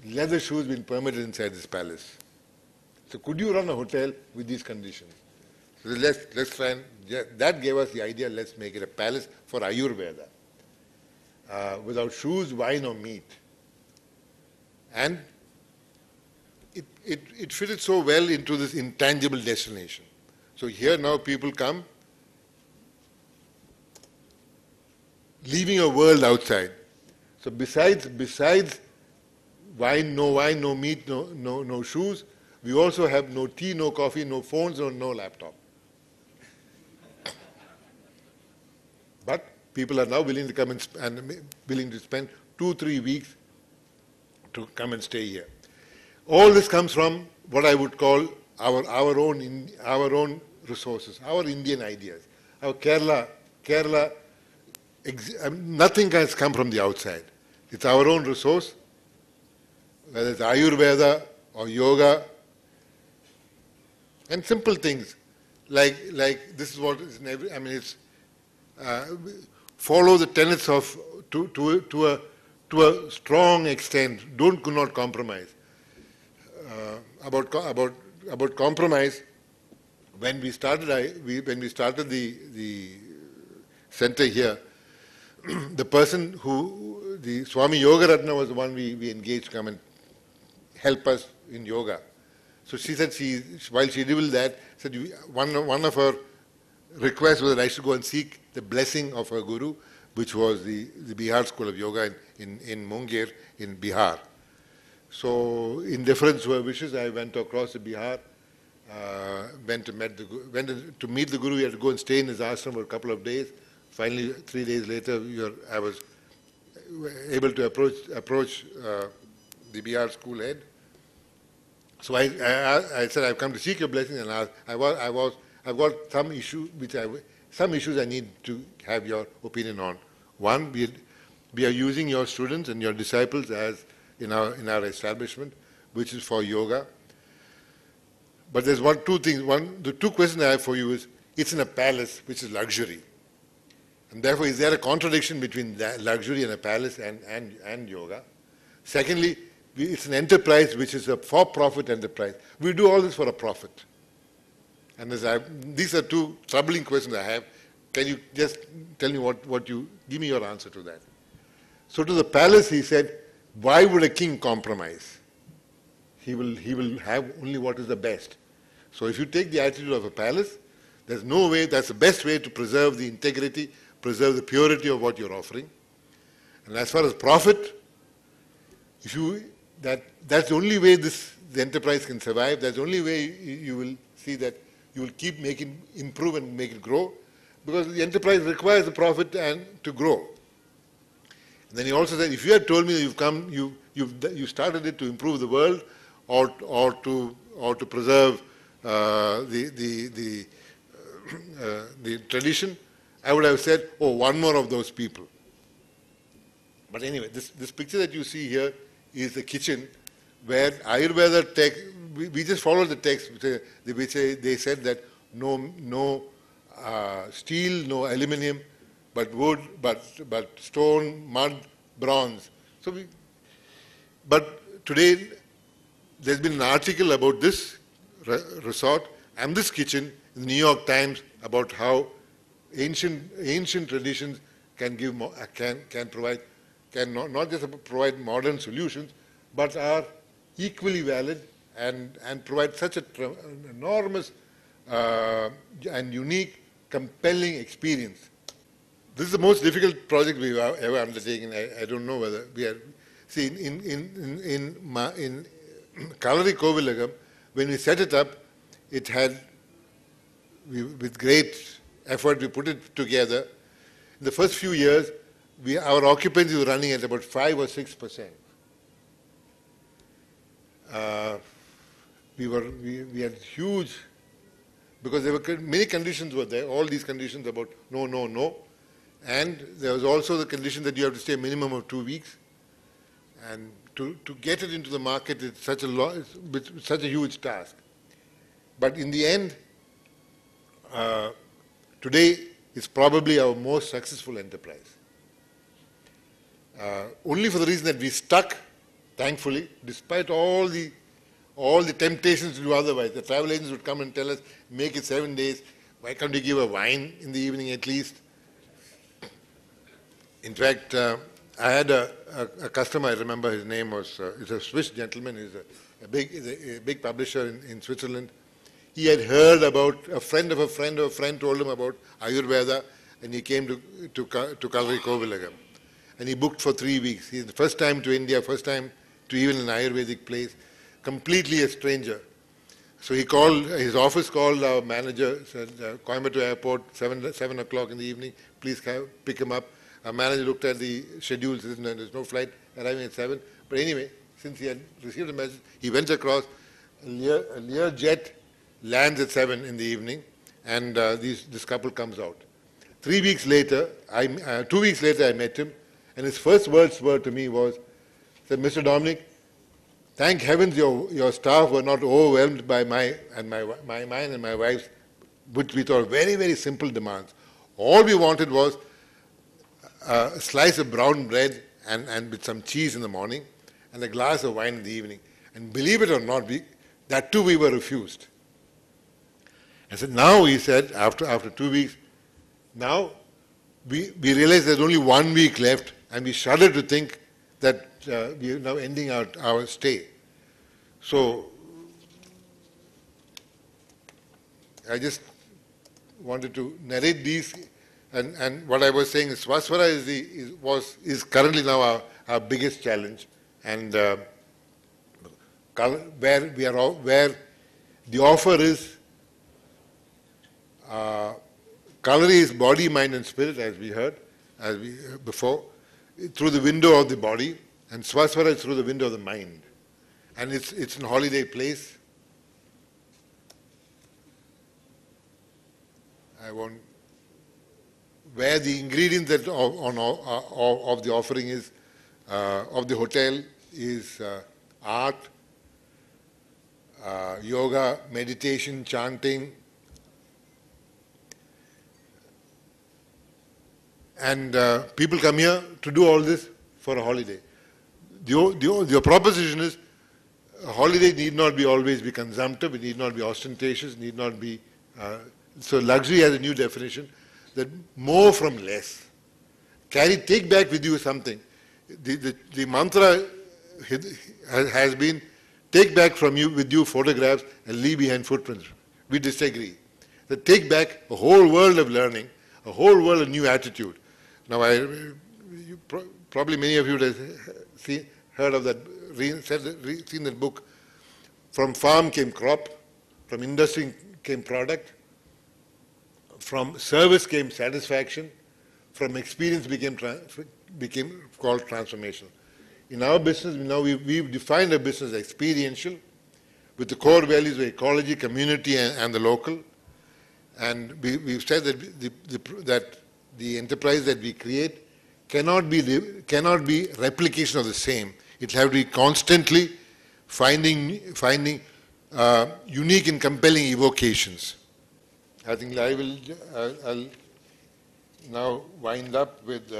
leather shoes been permitted inside this palace. So could you run a hotel with these conditions? So let's try and, that gave us the idea, let's make it a palace for Ayurveda. Without shoes, wine or meat. And it fitted so well into this intangible destination. So here now people come, leaving a world outside. So besides wine, no meat, no shoes, we also have no tea, no coffee, no phones, no laptop. But people are now willing to come and willing to spend 2-3 weeks to come and stay here. All this comes from what I would call our own resources, our Indian ideas, our Kerala. Nothing has come from the outside. It's our own resource, whether it's Ayurveda or yoga, and simple things like this is what is in every. I mean, it's follow the tenets of to a strong extent. Do not compromise. About compromise, when we started the center here, the person the Swami Yogaratna was the one we engaged to come and help us in yoga. So she said while she revealed that, said one of her requests was that I should go and seek the blessing of her guru, which was the Bihar School of Yoga in Munger in Bihar. So in deference to her wishes, I went across to Bihar, went to meet the guru. We had to go and stay in his ashram for a couple of days. Finally, 3 days later, I was able to approach the Bihar school head. So I said, I've come to seek your blessing, and I've got some issues I need to have your opinion on. One, we are using your students and your disciples as in our establishment, which is for yoga. But there's two things. The two questions I have for you is, it's in a palace, which is luxury. And therefore, is there a contradiction between that luxury and a palace and yoga? Secondly, it's an enterprise which is a for-profit enterprise. We do all this for a profit. And these are two troubling questions I have. Can you just tell me give me your answer to that? So to the palace, he said, why would a king compromise? He will have only what is the best. So if you take the attitude of a palace, there's no way, that's the best way to preserve the integrity, preserve the purity of what you're offering. And as far as profit, that's the only way the enterprise can survive. That's the only way you will see that you will keep improve and make it grow, because the enterprise requires the profit and to grow. And then he also said, if you had told me that you started it to improve the world or to preserve the tradition, I would have said, oh, one more of those people. But anyway, this picture that you see here is the kitchen where Ayurveda text, we just followed the text, which they said that no steel, no aluminium, but wood, but stone, mud, bronze. But today there's been an article about this resort and this kitchen in the New York Times about how ancient traditions can provide not just provide modern solutions, but are equally valid and provide such an enormous and unique, compelling experience. This is the most difficult project we've ever undertaken. I don't know whether we are. See, in Kalari Kovilagam, when we set it up, it had, with great effort, we put it together. In the first few years, our occupancy was running at about 5 or 6%. We had huge, because there were many conditions were there. All these conditions about no, and there was also the condition that you have to stay a minimum of 2 weeks, and to get it into the market is such a huge task. But in the end, today it's probably our most successful enterprise. Only for the reason that we stuck, thankfully, despite all the temptations to do otherwise. The travel agents would come and tell us, make it 7 days. Why can't you give a wine in the evening at least? In fact, I had a customer, I remember his name was, he's a Swiss gentleman, he's a big publisher in Switzerland. He had heard about a friend of a friend of a friend told him about Ayurveda, and he came to Kalari Kovilagam. And he booked for 3 weeks. He's the first time to India, first time to even an Ayurvedic place, completely a stranger. So he called, his office called our manager, said, Coimbatore Airport, 7 o'clock in the evening, please pick him up. Our manager looked at the schedule, said, no, there's no flight arriving at 7. But anyway, since he had received a message, he went across. A Lear jet lands at 7 in the evening, and this couple comes out. 3 weeks later, 2 weeks later, I met him, and his first words were to me was, said, Mr. Domenic, thank heavens your staff were not overwhelmed by mine and my wife's, which we thought very, very simple demands. All we wanted was a slice of brown bread and with some cheese in the morning and a glass of wine in the evening. And believe it or not, that too we were refused. I said, now, he said, after 2 weeks, now we realized there's only 1 week left, and we shudder to think that we are now ending our stay. So I just wanted to narrate these, and what I was saying is Swasthvara is currently now our biggest challenge, and where the offer is Kalari is body, mind, and spirit, as we heard before, through the window of the body, and Swasthvara is through the window of the mind. And it's a holiday place. Where the ingredients of the offering is, of the hotel is art, yoga, meditation, chanting, and people come here to do all this for a holiday. The proposition is a holiday need not always be consumptive, it need not be ostentatious, need not be... so luxury has a new definition, that more from less. Take back with you something. The mantra has been, take back with you photographs and leave behind footprints. We disagree. That take back a whole world of learning, a whole world of new attitude. Now, probably many of you have heard of that, seen that book. From farm came crop, from industry came product, from service came satisfaction, from experience became called transformation. In our business, now we've defined our business as experiential, with the core values of ecology, community, and the local. And we've said that the enterprise that we create cannot be replication of the same. It will have to be constantly finding unique and compelling evocations. I think I'll now wind up with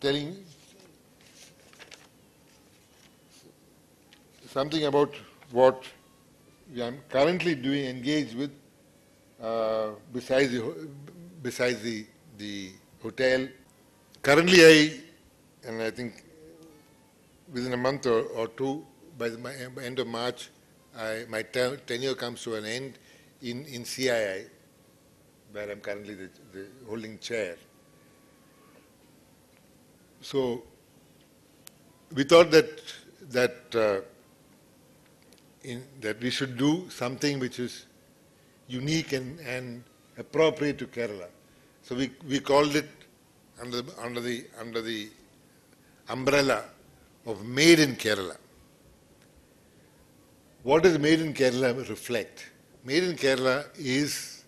telling something about what I'm currently engaged with besides the hotel. Currently, I think within a month or two, by the end of March, my tenure comes to an end in CII, where I'm currently the holding chair. So we thought that we should do something which is unique and appropriate to Kerala. So we called it under the umbrella of Made in Kerala. What does Made in Kerala reflect? Made in Kerala is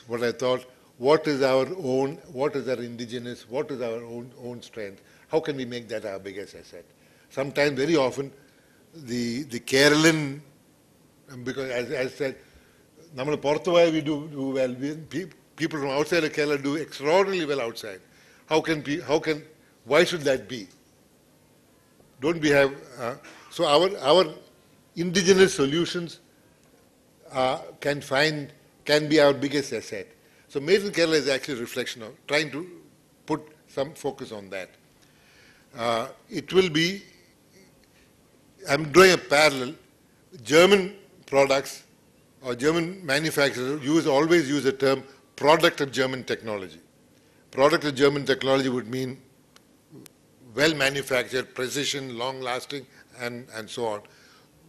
what I thought, what is our own, what is our indigenous, what is our own strength? How can we make that our biggest asset? Sometimes, very often, the Keralan, because as I said, we do well. People from outside of Kerala do extraordinarily well outside. Why should that be? Don't we have, so our indigenous solutions can be our biggest asset. So Made in Kerala is actually a reflection of trying to put some focus on that. It will be, I'm drawing a parallel. German products or German manufacturers always use the term product of German technology. Product of German technology would mean well manufactured, precision, long lasting, and so on.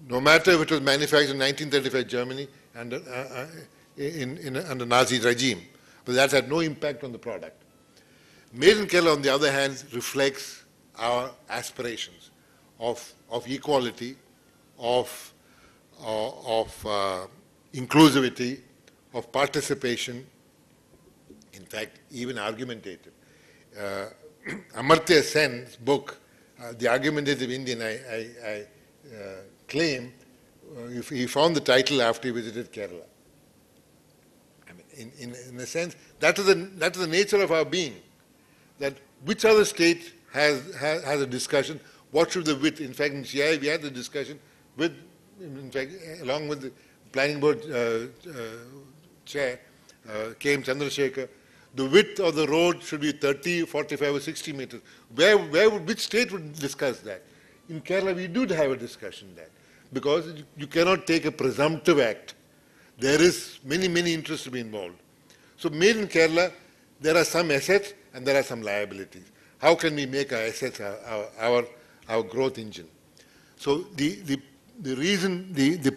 No matter if it was manufactured in 1935 Germany under Nazi regime, but that had no impact on the product. Made in Kerala, on the other hand, reflects our aspirations of equality, of inclusivity, of participation, in fact, even argumentative. Amartya Sen's book, The Argumentative Indian, I claim, he found the title after he visited Kerala. I mean, in a sense, that is the nature of our being. That which other state has a discussion, what should the width, in fact in CI we had the discussion with, in fact along with the planning board chair, K.M. Chandrasekhar, the width of the road should be 30, 45 or 60 meters. Which state would discuss that? In Kerala we do have a discussion that, because you cannot take a presumptive act. There is many interests to be involved. So made in Kerala, there are some assets and there are some liabilities. How can we make our assets our growth engine? So the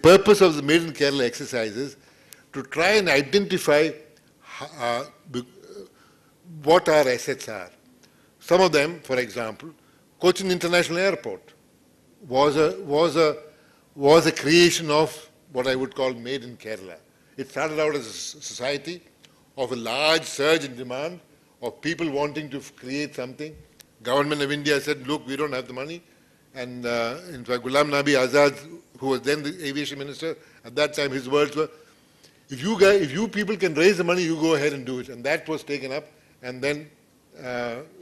purpose of the Made in Kerala exercise is to try and identify what our assets are. Some of them, for example, Cochin International Airport was a creation of what I would call Made in Kerala. It started out as a society of a large surge in demand, of people wanting to create something. Government of India said, look, we don't have the money. And in fact, Ghulam Nabi Azad, who was then the aviation minister, at that time his words were, if you people can raise the money, you go ahead and do it. And that was taken up and then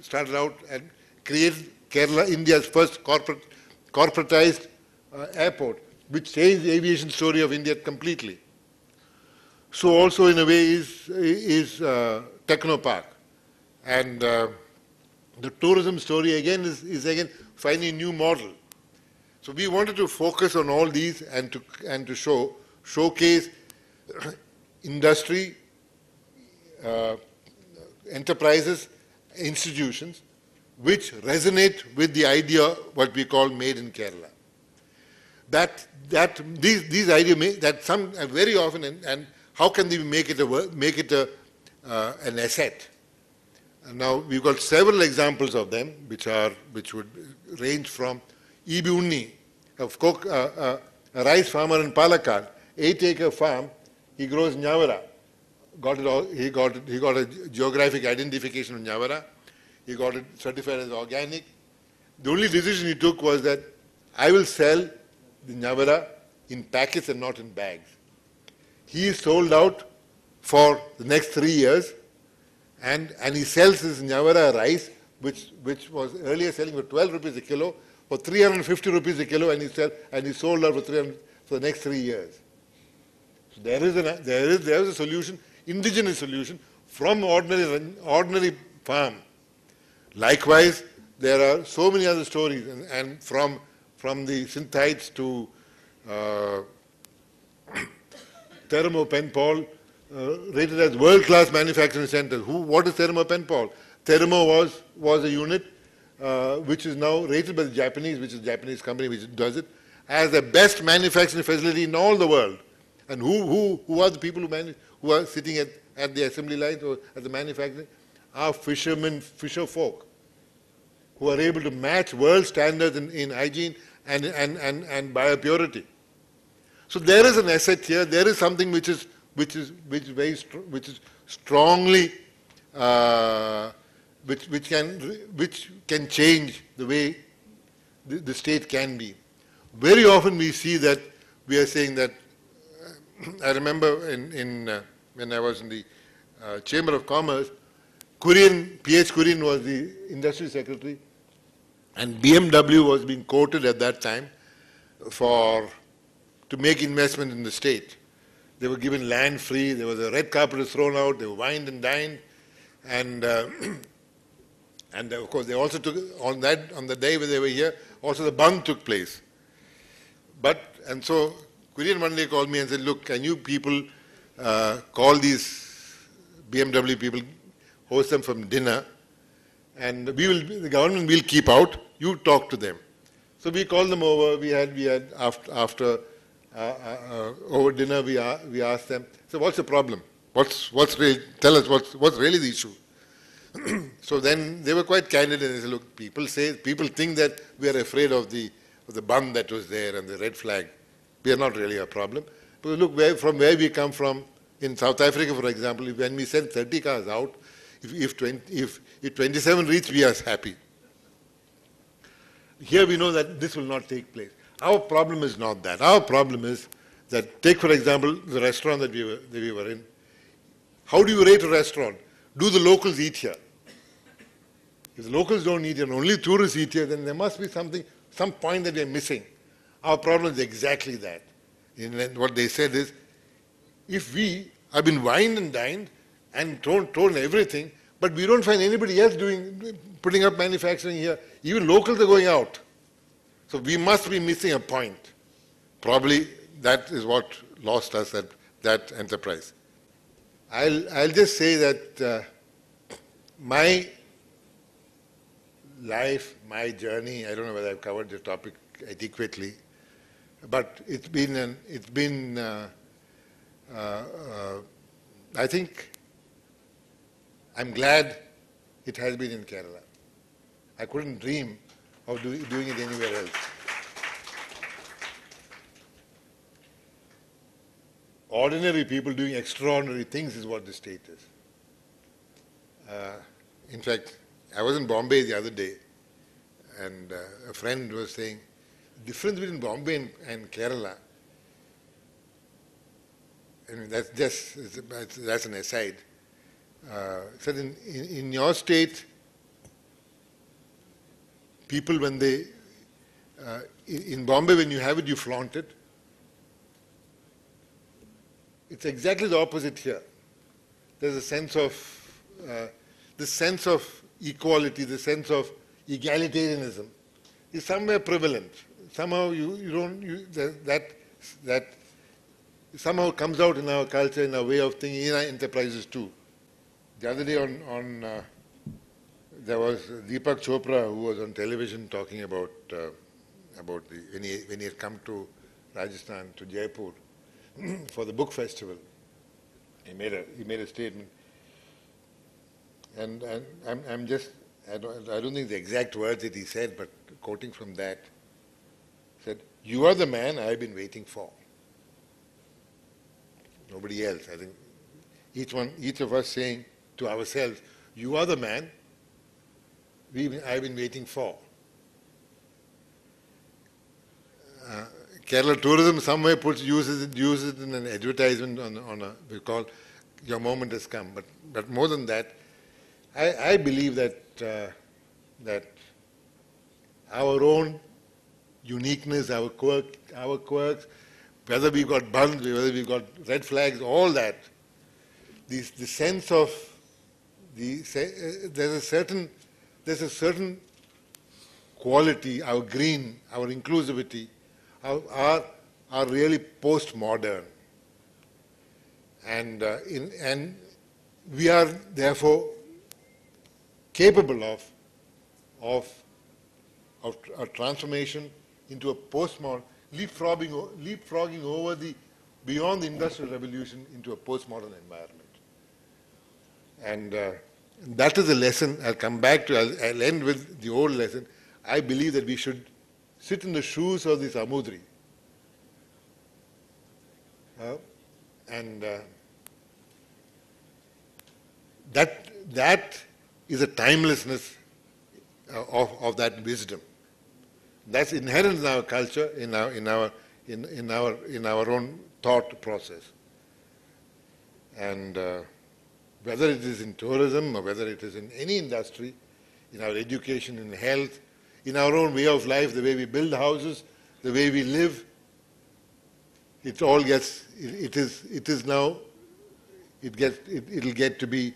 started out and created Kerala, India's first corporatized airport, which changed the aviation story of India completely. So also in a way is Technopark. And the tourism story again is again finding a new model. So we wanted to focus on all these and to showcase industry, enterprises, institutions which resonate with the idea what we call Made in Kerala. These ideas that some very often and how can they make it an asset? Now we've got several examples of them, which would range from E.B. Unni, a rice farmer in Palakkad, 8-acre farm. He grows nyavara. He got a geographic identification of nyavara. He got it certified as organic. The only decision he took was that I will sell the nyavara in packets and not in bags. He is sold out for the next 3 years. And he sells his nyavara rice, which was earlier selling for 12 rupees a kilo, for 350 rupees a kilo, and he sold out for the next 3 years. So there is a solution, indigenous solution from ordinary farm. Likewise, there are so many other stories, and from the Sinthites to Thermo Penpal, rated as world-class manufacturing centers. What is Thermo Penpal? Thermo was a unit which is now rated by the Japanese, which is a Japanese company which does it, as the best manufacturing facility in all the world. And who are the people who are sitting at the assembly lines or at the manufacturing? Are fisher folk, who are able to match world standards in hygiene and biopurity. So there is an asset here. There is something which strongly which can change the way the state can be. Very often we see that we are saying that. I remember when I was in the Chamber of Commerce, P.H. Kurian was the industry secretary, and BMW was being quoted at that time to make investment in the state. They were given land free, there was a red carpet thrown out, they were wined and dined, and of course they also took, on the day when they were here, also the bung took place. And so Kurian one day called me and said, look, can you people call these BMW people, host them from dinner, and the government will keep out, you talk to them. So we called them over, we had after over dinner, we asked them, so what's the problem? Tell us what's really the issue? So then they were quite candid and they said, look, people think that we are afraid of the bomb that was there and the red flag. We are not really a problem. But look, from where we come from, in South Africa, for example, when we send 30 cars out, if 27 reach, we are happy. Here we know that this will not take place. Our problem is not that. Our problem is that, take for example, the restaurant that we were in. How do you rate a restaurant? Do the locals eat here? If the locals don't eat here and only tourists eat here, then there must be some point that we are missing. Our problem is exactly that. And what they said is, if we have been wined and dined and told everything, but we don't find anybody else putting up manufacturing here, even locals are going out. So we must be missing a point. Probably that is what lost us at that enterprise. I'll just say that my life, my journey, I don't know whether I've covered the topic adequately, but it's been I think I'm glad it has been in Kerala. I couldn't dream of doing it anywhere else. Ordinary people doing extraordinary things is what the state is. In fact, I was in Bombay the other day, and a friend was saying, the difference between Bombay and Kerala, I mean, that's an aside. Said in your state, people when they, in Bombay when you have it, you flaunt it. It's exactly the opposite here. There's a sense of, equality, the sense of egalitarianism is somewhere prevalent. Somehow that somehow comes out in our culture, in our way of thinking, in our enterprises too. The other day there was Deepak Chopra who was on television talking about when he had come to Rajasthan, to Jaipur, for the book festival. He made a statement, and I don't think the exact words that he said, but quoting from that, said, "You are the man I have been waiting for." Nobody else. I think each of us saying to ourselves, "You are the man I've been waiting for." Kerala Tourism somewhere uses it in an advertisement we call "Your moment has come." But more than that, I believe that our own uniqueness, our quirks, whether we've got buns, whether we've got red flags, all that, the sense of there's a certain quality, our green, our inclusivity, are really postmodern, and we are therefore capable of a transformation into a postmodern, leapfrogging over beyond the Industrial Revolution into a postmodern environment. And that is a lesson I'll come back to. I'll end with the old lesson. I believe that we should sit in the shoes of the Samudri. And that is a timelessness of that wisdom. That's inherent in our culture, in our own thought process. And whether it is in tourism or whether it is in any industry, in our education, in health, in our own way of life, the way we build houses, the way we live, it'll get to be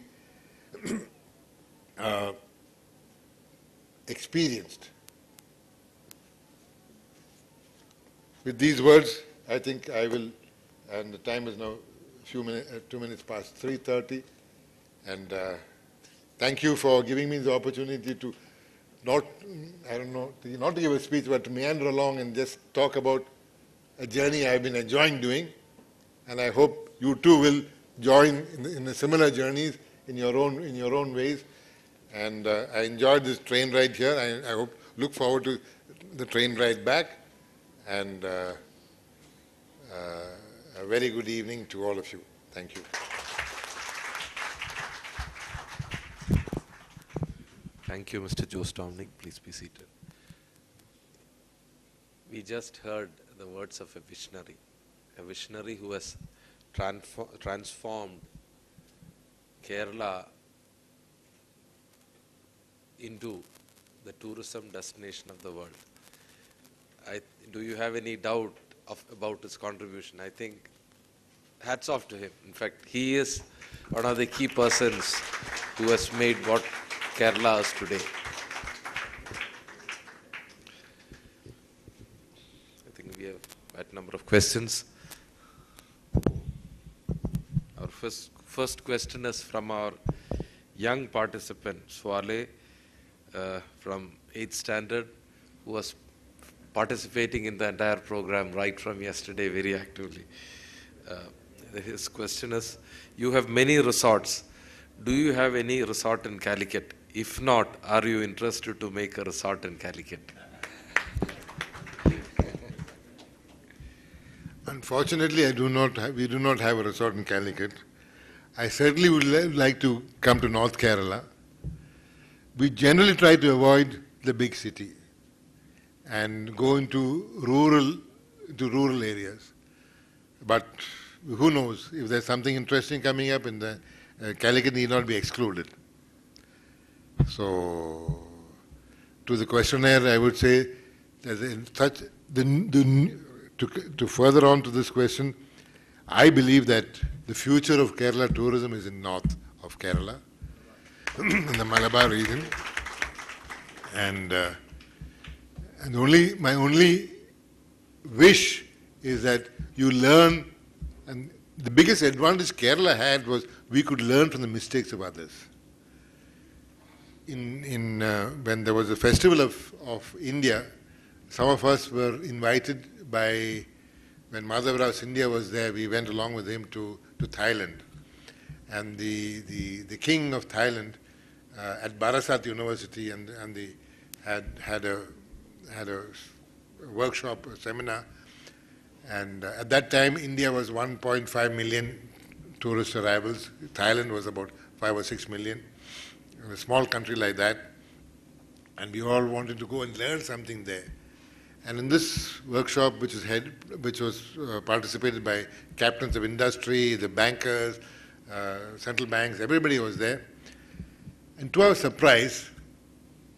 experienced. with these words, I think I will, and the time is now 2 minutes past 3:30, and thank you for giving me the opportunity to not to give a speech, but to meander along and just talk about a journey I've been enjoying doing, and I hope you too will join in the similar journeys in your own ways. And I enjoyed this train ride here. I look forward to the train ride back, and a very good evening to all of you. Thank you.
Thank you, Mr. Jose Domenic. Please be seated. We just heard the words of a visionary who has transformed Kerala into the tourism destination of the world. Do you have any doubt about his contribution? I think hats off to him. In fact, he is one of the key persons who has made what Kerala is today. I think we have a number of questions. Our first question is from our young participant, Swale, from 8th standard, who was participating in the entire program right from yesterday very actively. His question is, you have many resorts. Do you have any resort in Calicut? If not, are you interested to make a resort in Calicut?
Unfortunately, we do not have a resort in Calicut. I certainly would like to come to North Kerala. We generally try to avoid the big city and go into rural areas. But who knows, if there's something interesting coming up, in the Calicut need not be excluded. So, to the questionnaire, I would say that to further on to this question, I believe that the future of Kerala tourism is in north of Kerala, in the Malabar region, and my only wish is that you learn. And the biggest advantage Kerala had was we could learn from the mistakes of others. When there was a festival of India, some of us were invited when Madhavrao Scindia was there, we went along with him to Thailand. And the king of Thailand at Barasat University had a workshop, a seminar. And at that time, India was 1.5 million tourist arrivals. Thailand was about 5 or 6 million. In a small country like that. And we all wanted to go and learn something there. And in this workshop, which was participated by captains of industry, the bankers, central banks, everybody was there. And to our surprise,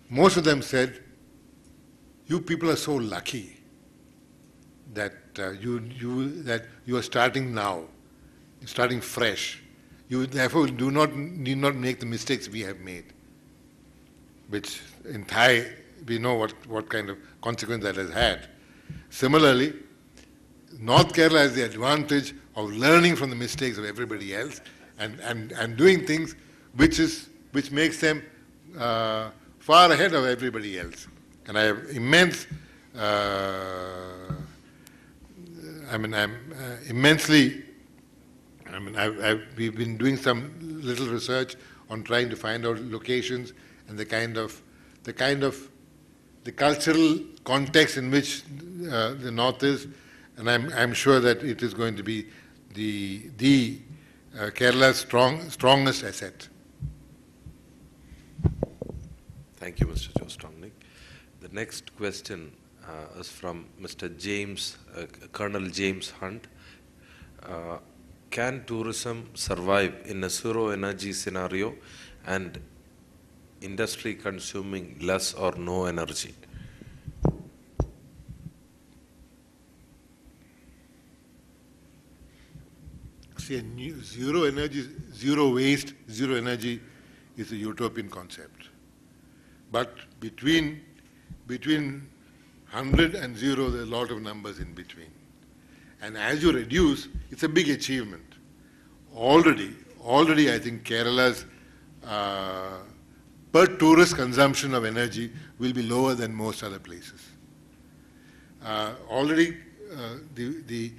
most of them said, "You people are so lucky that you are starting now, starting fresh. You therefore need not make the mistakes we have made," which in Thai we know what kind of consequence that has had. Similarly, North Kerala has the advantage of learning from the mistakes of everybody else and doing things which makes them far ahead of everybody else. And I have immense we've been doing some little research on trying to find out locations and the cultural context in which the North is, and I'm sure that it is going to be the Kerala's strongest asset.
Thank you, Mr. Jose Domenic. The next question is from Mr. Colonel James Hunt. Can tourism survive in a zero energy scenario and industry consuming less or no energy?
See, zero energy, zero waste, zero energy is a utopian concept. But between 100 100 and 0, there are a lot of numbers in between. And as you reduce, it's a big achievement. Already I think Kerala's per tourist consumption of energy will be lower than most other places. Already the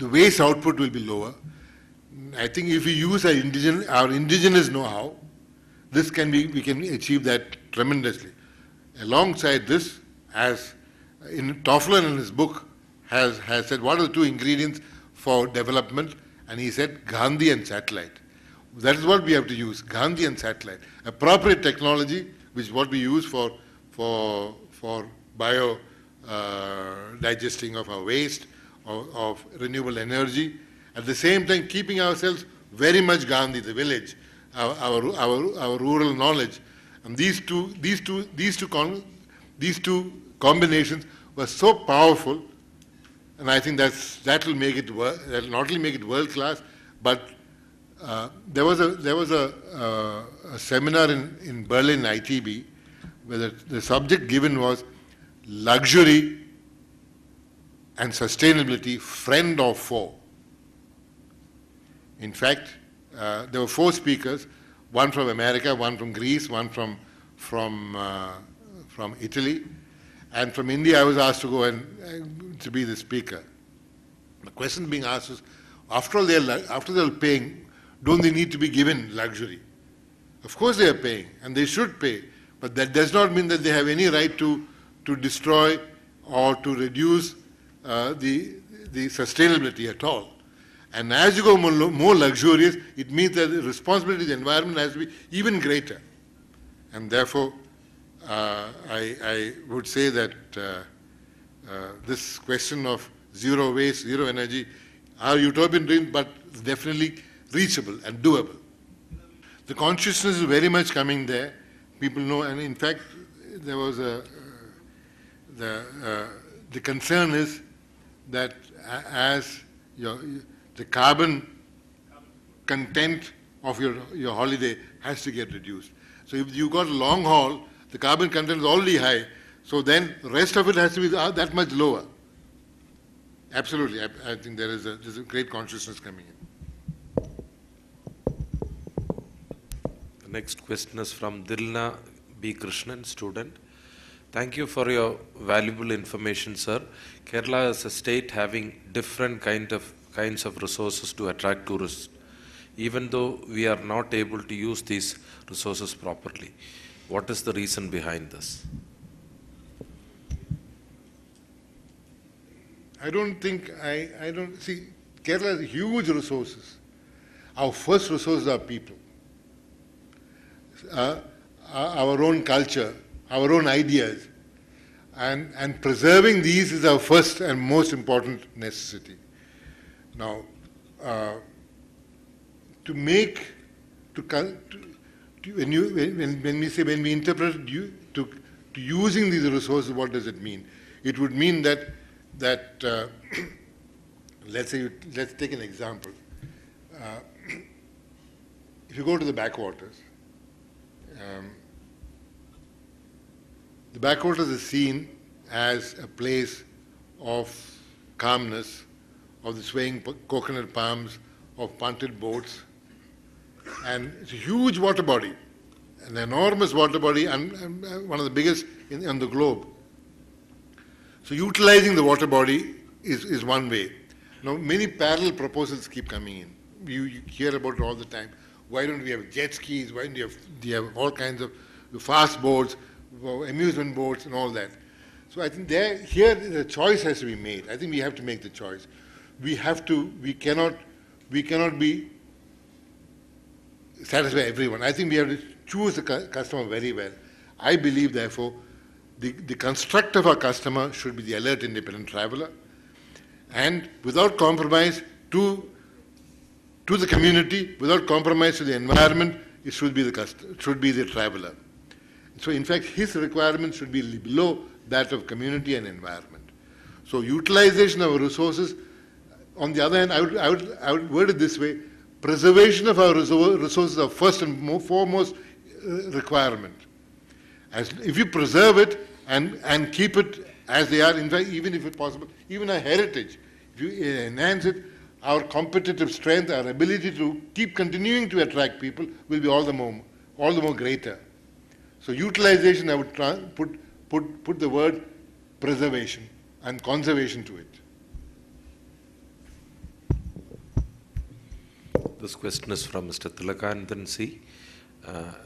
waste output will be lower. I think if we use our indigenous know-how, we can achieve that tremendously. Alongside this, as Toffler in his book has said, what are the two ingredients for development? And he said Gandhi and satellite. That is what we have to use, Gandhi and satellite. Appropriate technology, which is what we use for bio digesting of our waste, of renewable energy. At the same time, keeping ourselves very much Gandhi, the village, our rural knowledge. And these two combinations were so powerful, and I think that will make it that will not only make it world class, but there was a seminar in Berlin ITB where the subject given was luxury and sustainability, friend or foe. In fact, there were 4 speakers, one from America, one from Greece, one from Italy, and from India I was asked to go and to be the speaker. The question being asked was, after they're paying, don't they need to be given luxury? Of course they are paying, and they should pay, but that does not mean that they have any right to destroy or to reduce the sustainability at all. And as you go more luxurious, it means that the responsibility of the environment has to be even greater. And therefore, I would say that this question of zero waste, zero energy are utopian dreams, but definitely reachable and doable. The consciousness is very much coming there. People know, and in fact, there was the concern is that as the carbon content of your holiday has to get reduced. So if you got a long haul, the carbon content is already high, so then the rest of it has to be that much lower. Absolutely, I think there's a great consciousness coming in.
The next question is from Dilna B. Krishnan, student. Thank you for your valuable information, sir. Kerala is a state having different kinds of resources to attract tourists, even though we are not able to use these resources properly. What is the reason behind this?
I don't see, Kerala has huge resources. Our first resources are people. Our own culture, our own ideas, and preserving these is our first and most important necessity. Now, when we interpret to using these resources, what does it mean? It would mean that let's take an example. If you go to the backwaters, the backwaters is seen as a place of calmness, of the swaying coconut palms, of punted boats, and it's a huge water body, an enormous water body, and one of the biggest on the globe. So utilizing the water body is one way. Now many parallel proposals keep coming in. You hear about it all the time. Why don't we have jet skis? Why don't you have all kinds of fast boats, amusement boats, and all that? So I think here the choice has to be made. I think we have to make the choice. We cannot be satisfy everyone. I think we have to choose the customer very well. I believe, therefore, the construct of our customer should be the alert independent traveler, and without compromise to the community, without compromise to the environment, it should be the traveler. So in fact, his requirements should be below that of community and environment. So utilization of our resources. On the other hand, I would word it this way: preservation of our resources are first and foremost requirement. If you preserve it and keep it as they are, in fact, even if it's possible, even our heritage. If you enhance it, our competitive strength, our ability to keep continuing to attract people will be all the more greater. So utilization, I would put the word preservation and conservation to it.
This question is from Mr. Tilakandan C.,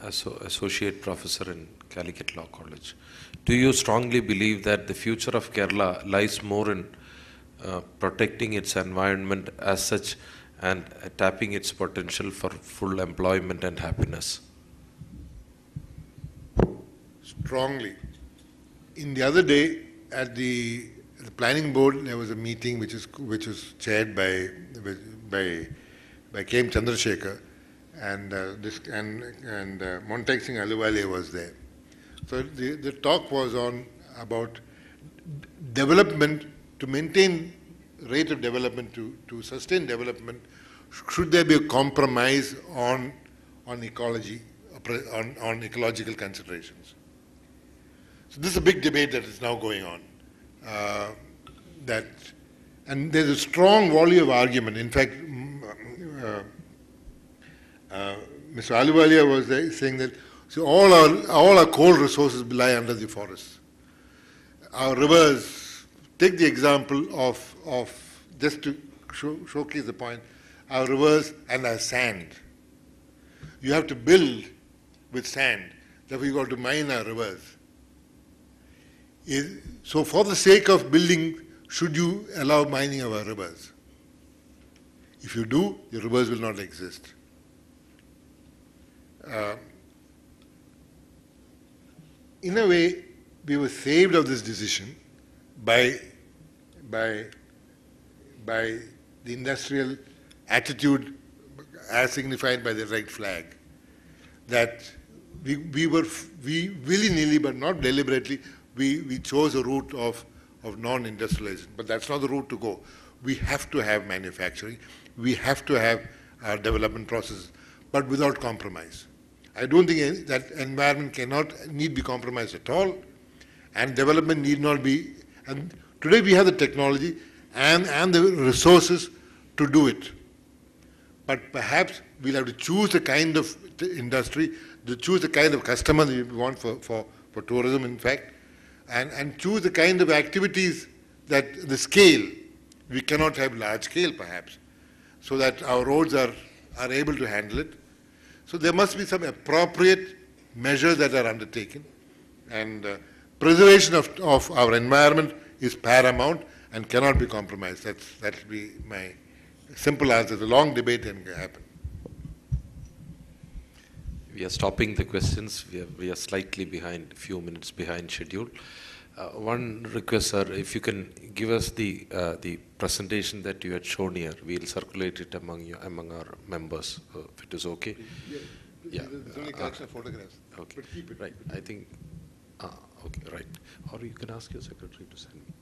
Associate Professor in Calicut Law College. Do you strongly believe that the future of Kerala lies more in protecting its environment as such and tapping its potential for full employment and happiness?
Strongly. In the other day, at the planning board, there was a meeting which was chaired by K.M. Chandrasekhar, and Montek Singh Ahluwalia was there. So the talk was about development, to maintain rate of development, to sustain development. Should there be a compromise on ecology, on ecological considerations? So this is a big debate that is now going on. And there's a strong volley of argument. In fact, Mr. Ahluwalia was saying that all our coal resources lie under the forests. Our rivers, take the example of just to showcase the point, our rivers and our sand. You have to build with sand, therefore you've got to mine our rivers. So for the sake of building, should you allow mining of our rivers? If you do, your rivers will not exist. In a way, we were saved of this decision by the industrial attitude as signified by the red flag, that we willy-nilly, but not deliberately, we chose a route of non-industrialization. But that's not the route to go. We have to have manufacturing. We have to have our development processes, but without compromise. I don't think that environment need be compromised at all, and development need not be. And today we have the technology and the resources to do it. But perhaps we'll have to choose the kind of industry, to choose the kind of customer that we want for tourism, in fact, and choose the kind of activities that the scale. We cannot have large scale, perhaps, so that our roads are able to handle it. So there must be some appropriate measures that are undertaken, and preservation of our environment is paramount and cannot be compromised. That will be my simple answer. The long debate can happen.
We are stopping the questions. We are slightly behind, a few minutes behind schedule. One request, sir, if you can give us the presentation that you had shown here, we'll circulate it among our members, if it is okay.
Yeah. There's only collection of photographs.
Okay.
But keep it.
Right. I think. Okay. Right. Or you can ask your secretary to send me.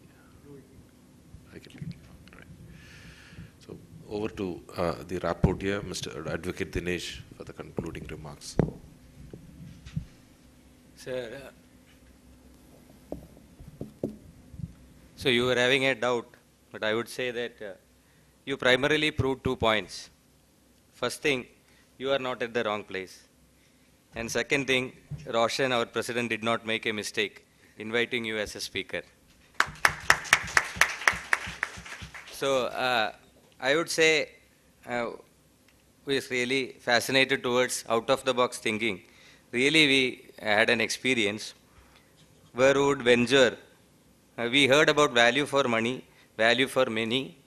I can. Right. So over to the rapporteur, Mr. Advocate Dinesh, for the concluding remarks.
Sir. So you were having a doubt, but I would say that you primarily proved 2 points. First thing, you are not at the wrong place. And second thing, Roshan, our president, did not make a mistake inviting you as a speaker. So I would say we are really fascinated towards out-of-the-box thinking. Really, we had an experience where we would venture. We heard about value for money, value for many.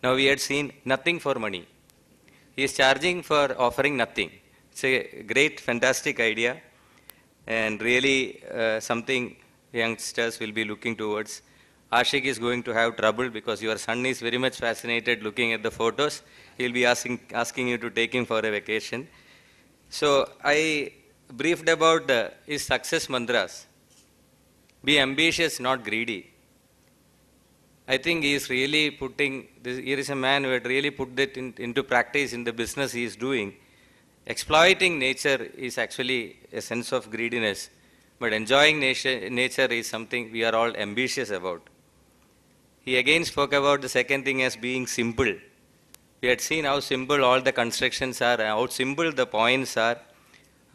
Now we had seen nothing for money. He is charging for offering nothing. It's a great, fantastic idea, and really something youngsters will be looking towards. Ashik is going to have trouble because your son is very much fascinated looking at the photos. He'll be asking you to take him for a vacation. So I briefed about his success mantras. Be ambitious, not greedy. I think he is really putting, here is a man who had really put that into practice in the business he is doing. Exploiting nature is actually a sense of greediness, but enjoying nature is something we are all ambitious about. He again spoke about the second thing as being simple. We had seen how simple all the constructions are, how simple the points are,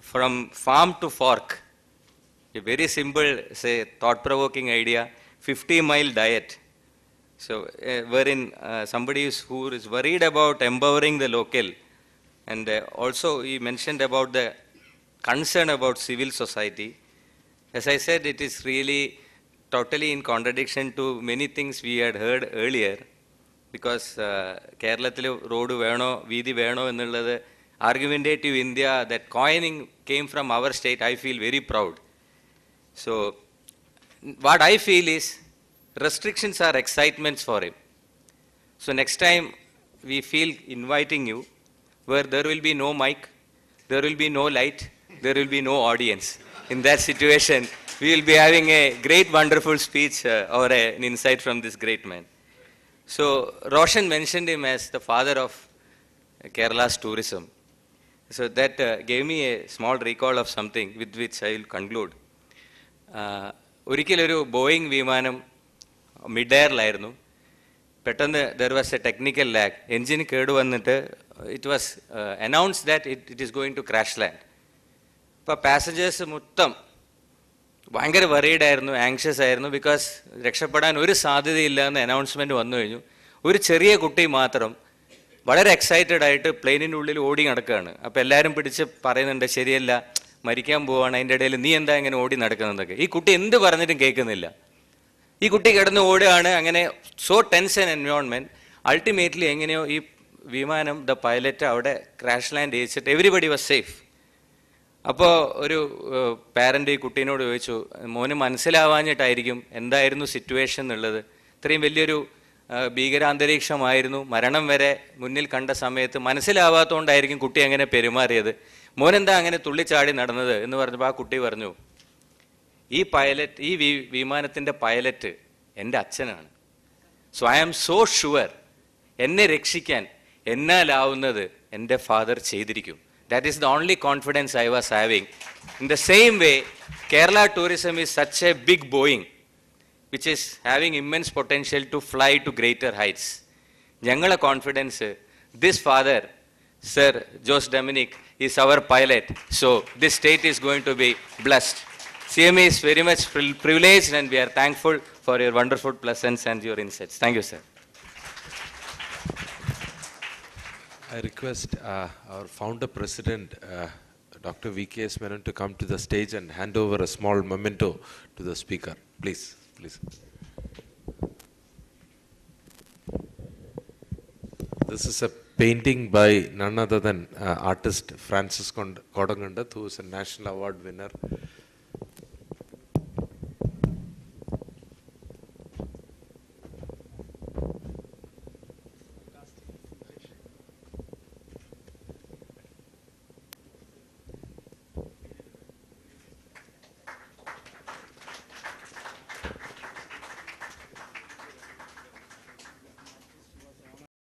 from farm to fork. A very simple, say, thought-provoking idea, 50-mile diet. So, wherein somebody who is worried about empowering the local, and also he mentioned about the concern about civil society. As I said, it is really totally in contradiction to many things we had heard earlier, because Keralathil road veno, veedi veno ennullathu argumentative India, that coining came from our state. I feel very proud. So, what I feel is restrictions are excitements for him. So next time we feel inviting you, where there will be no mic, there will be no light, there will be no audience. In that situation, we will be having a great, wonderful speech or an insight from this great man. So Roshan mentioned him as the father of Kerala's tourism. So that gave me a small recall of something with which I will conclude. ഒരിക്കലൊരു Boeing വിമാനം mid എയറിലായിരുന്നു. പെട്ടെന്ന് there was a technical lag, engine കേടുവന്നിട്ട് it was announce that it is going to crash land. അപ്പോൾ passengers മൊത്തം ഭയങ്കര worried ആയിരുന്നു, anxious ആയിരുന്നു, ബിക്കോസ് രക്ഷപ്പെടാൻ ഒരു സാധ്യതയില്ല എന്ന് അനൗൺസ്മെൻറ്റ് വന്നു കഴിഞ്ഞു. ഒരു ചെറിയ കുട്ടി മാത്രം വളരെ എക്സൈറ്റഡ് ആയിട്ട് പ്ലെയിനിൻ്റെ ഉള്ളിൽ ഓടി നടക്കുകയാണ്. അപ്പോൾ എല്ലാവരും പിടിച്ച് പറയുന്നുണ്ട്, ശരിയല്ല, മരിക്കാൻ പോവാണ്, അതിൻ്റെ ഇടയിൽ നീ എന്താ ഇങ്ങനെ ഓടി നടക്കുന്നതൊക്കെ. ഈ കുട്ടി എന്ത് പറഞ്ഞിട്ടും കേൾക്കുന്നില്ല. ഈ കുട്ടി കിടന്ന് ഓടുകയാണ്. അങ്ങനെ so tense an environment. Ultimately എങ്ങനെയോ ഈ വിമാനം, ദ പൈലറ്റ് അവിടെ ക്രാഷ് ലാൻഡ് ചെയ്യിച്ചിട്ട് എവരിബഡി വാസ് സേഫ്. അപ്പോൾ ഒരു പാരൻ്റ് ഈ കുട്ടീനോട് ചോദിച്ചു, മോന് മനസ്സിലാവാഞ്ഞിട്ടായിരിക്കും എന്തായിരുന്നു സിറ്റുവേഷൻ എന്നുള്ളത്. ഇത്രയും വലിയൊരു ഭീകരാന്തരീക്ഷമായിരുന്നു, മരണം വരെ മുന്നിൽ കണ്ട സമയത്ത് മനസ്സിലാവാത്തതുകൊണ്ടായിരിക്കും കുട്ടി അങ്ങനെ പെരുമാറിയത്. മോനെന്താ അങ്ങനെ തുള്ളിച്ചാടി നടന്നത് എന്ന് പറഞ്ഞപ്പോൾ ആ കുട്ടി പറഞ്ഞു, ഈ പൈലറ്റ്, ഈ വിമാനത്തിൻ്റെ പൈലറ്റ് എൻ്റെ അച്ഛനാണ്. So I am so sure എന്നെ രക്ഷിക്കാൻ എന്നാലാവുന്നത് എൻ്റെ ഫാദർ ചെയ്തിരിക്കും. That is the only confidence I was having. In the same way, Kerala tourism is such a big Boeing, which is having immense potential to fly to greater heights. ഞങ്ങളെ confidence, this father, Sir Jose Domenic, is our pilot. So this state is going to be blessed. CMA is very much privileged, and we are thankful for your wonderful presence and your insights. Thank you, sir.
I request our founder president, Dr. V.K.S. Menon, to come to the stage and hand over a small memento to the speaker. Please, please. This is a painting by none other than artist Francis Kodangandath, who is a national award winner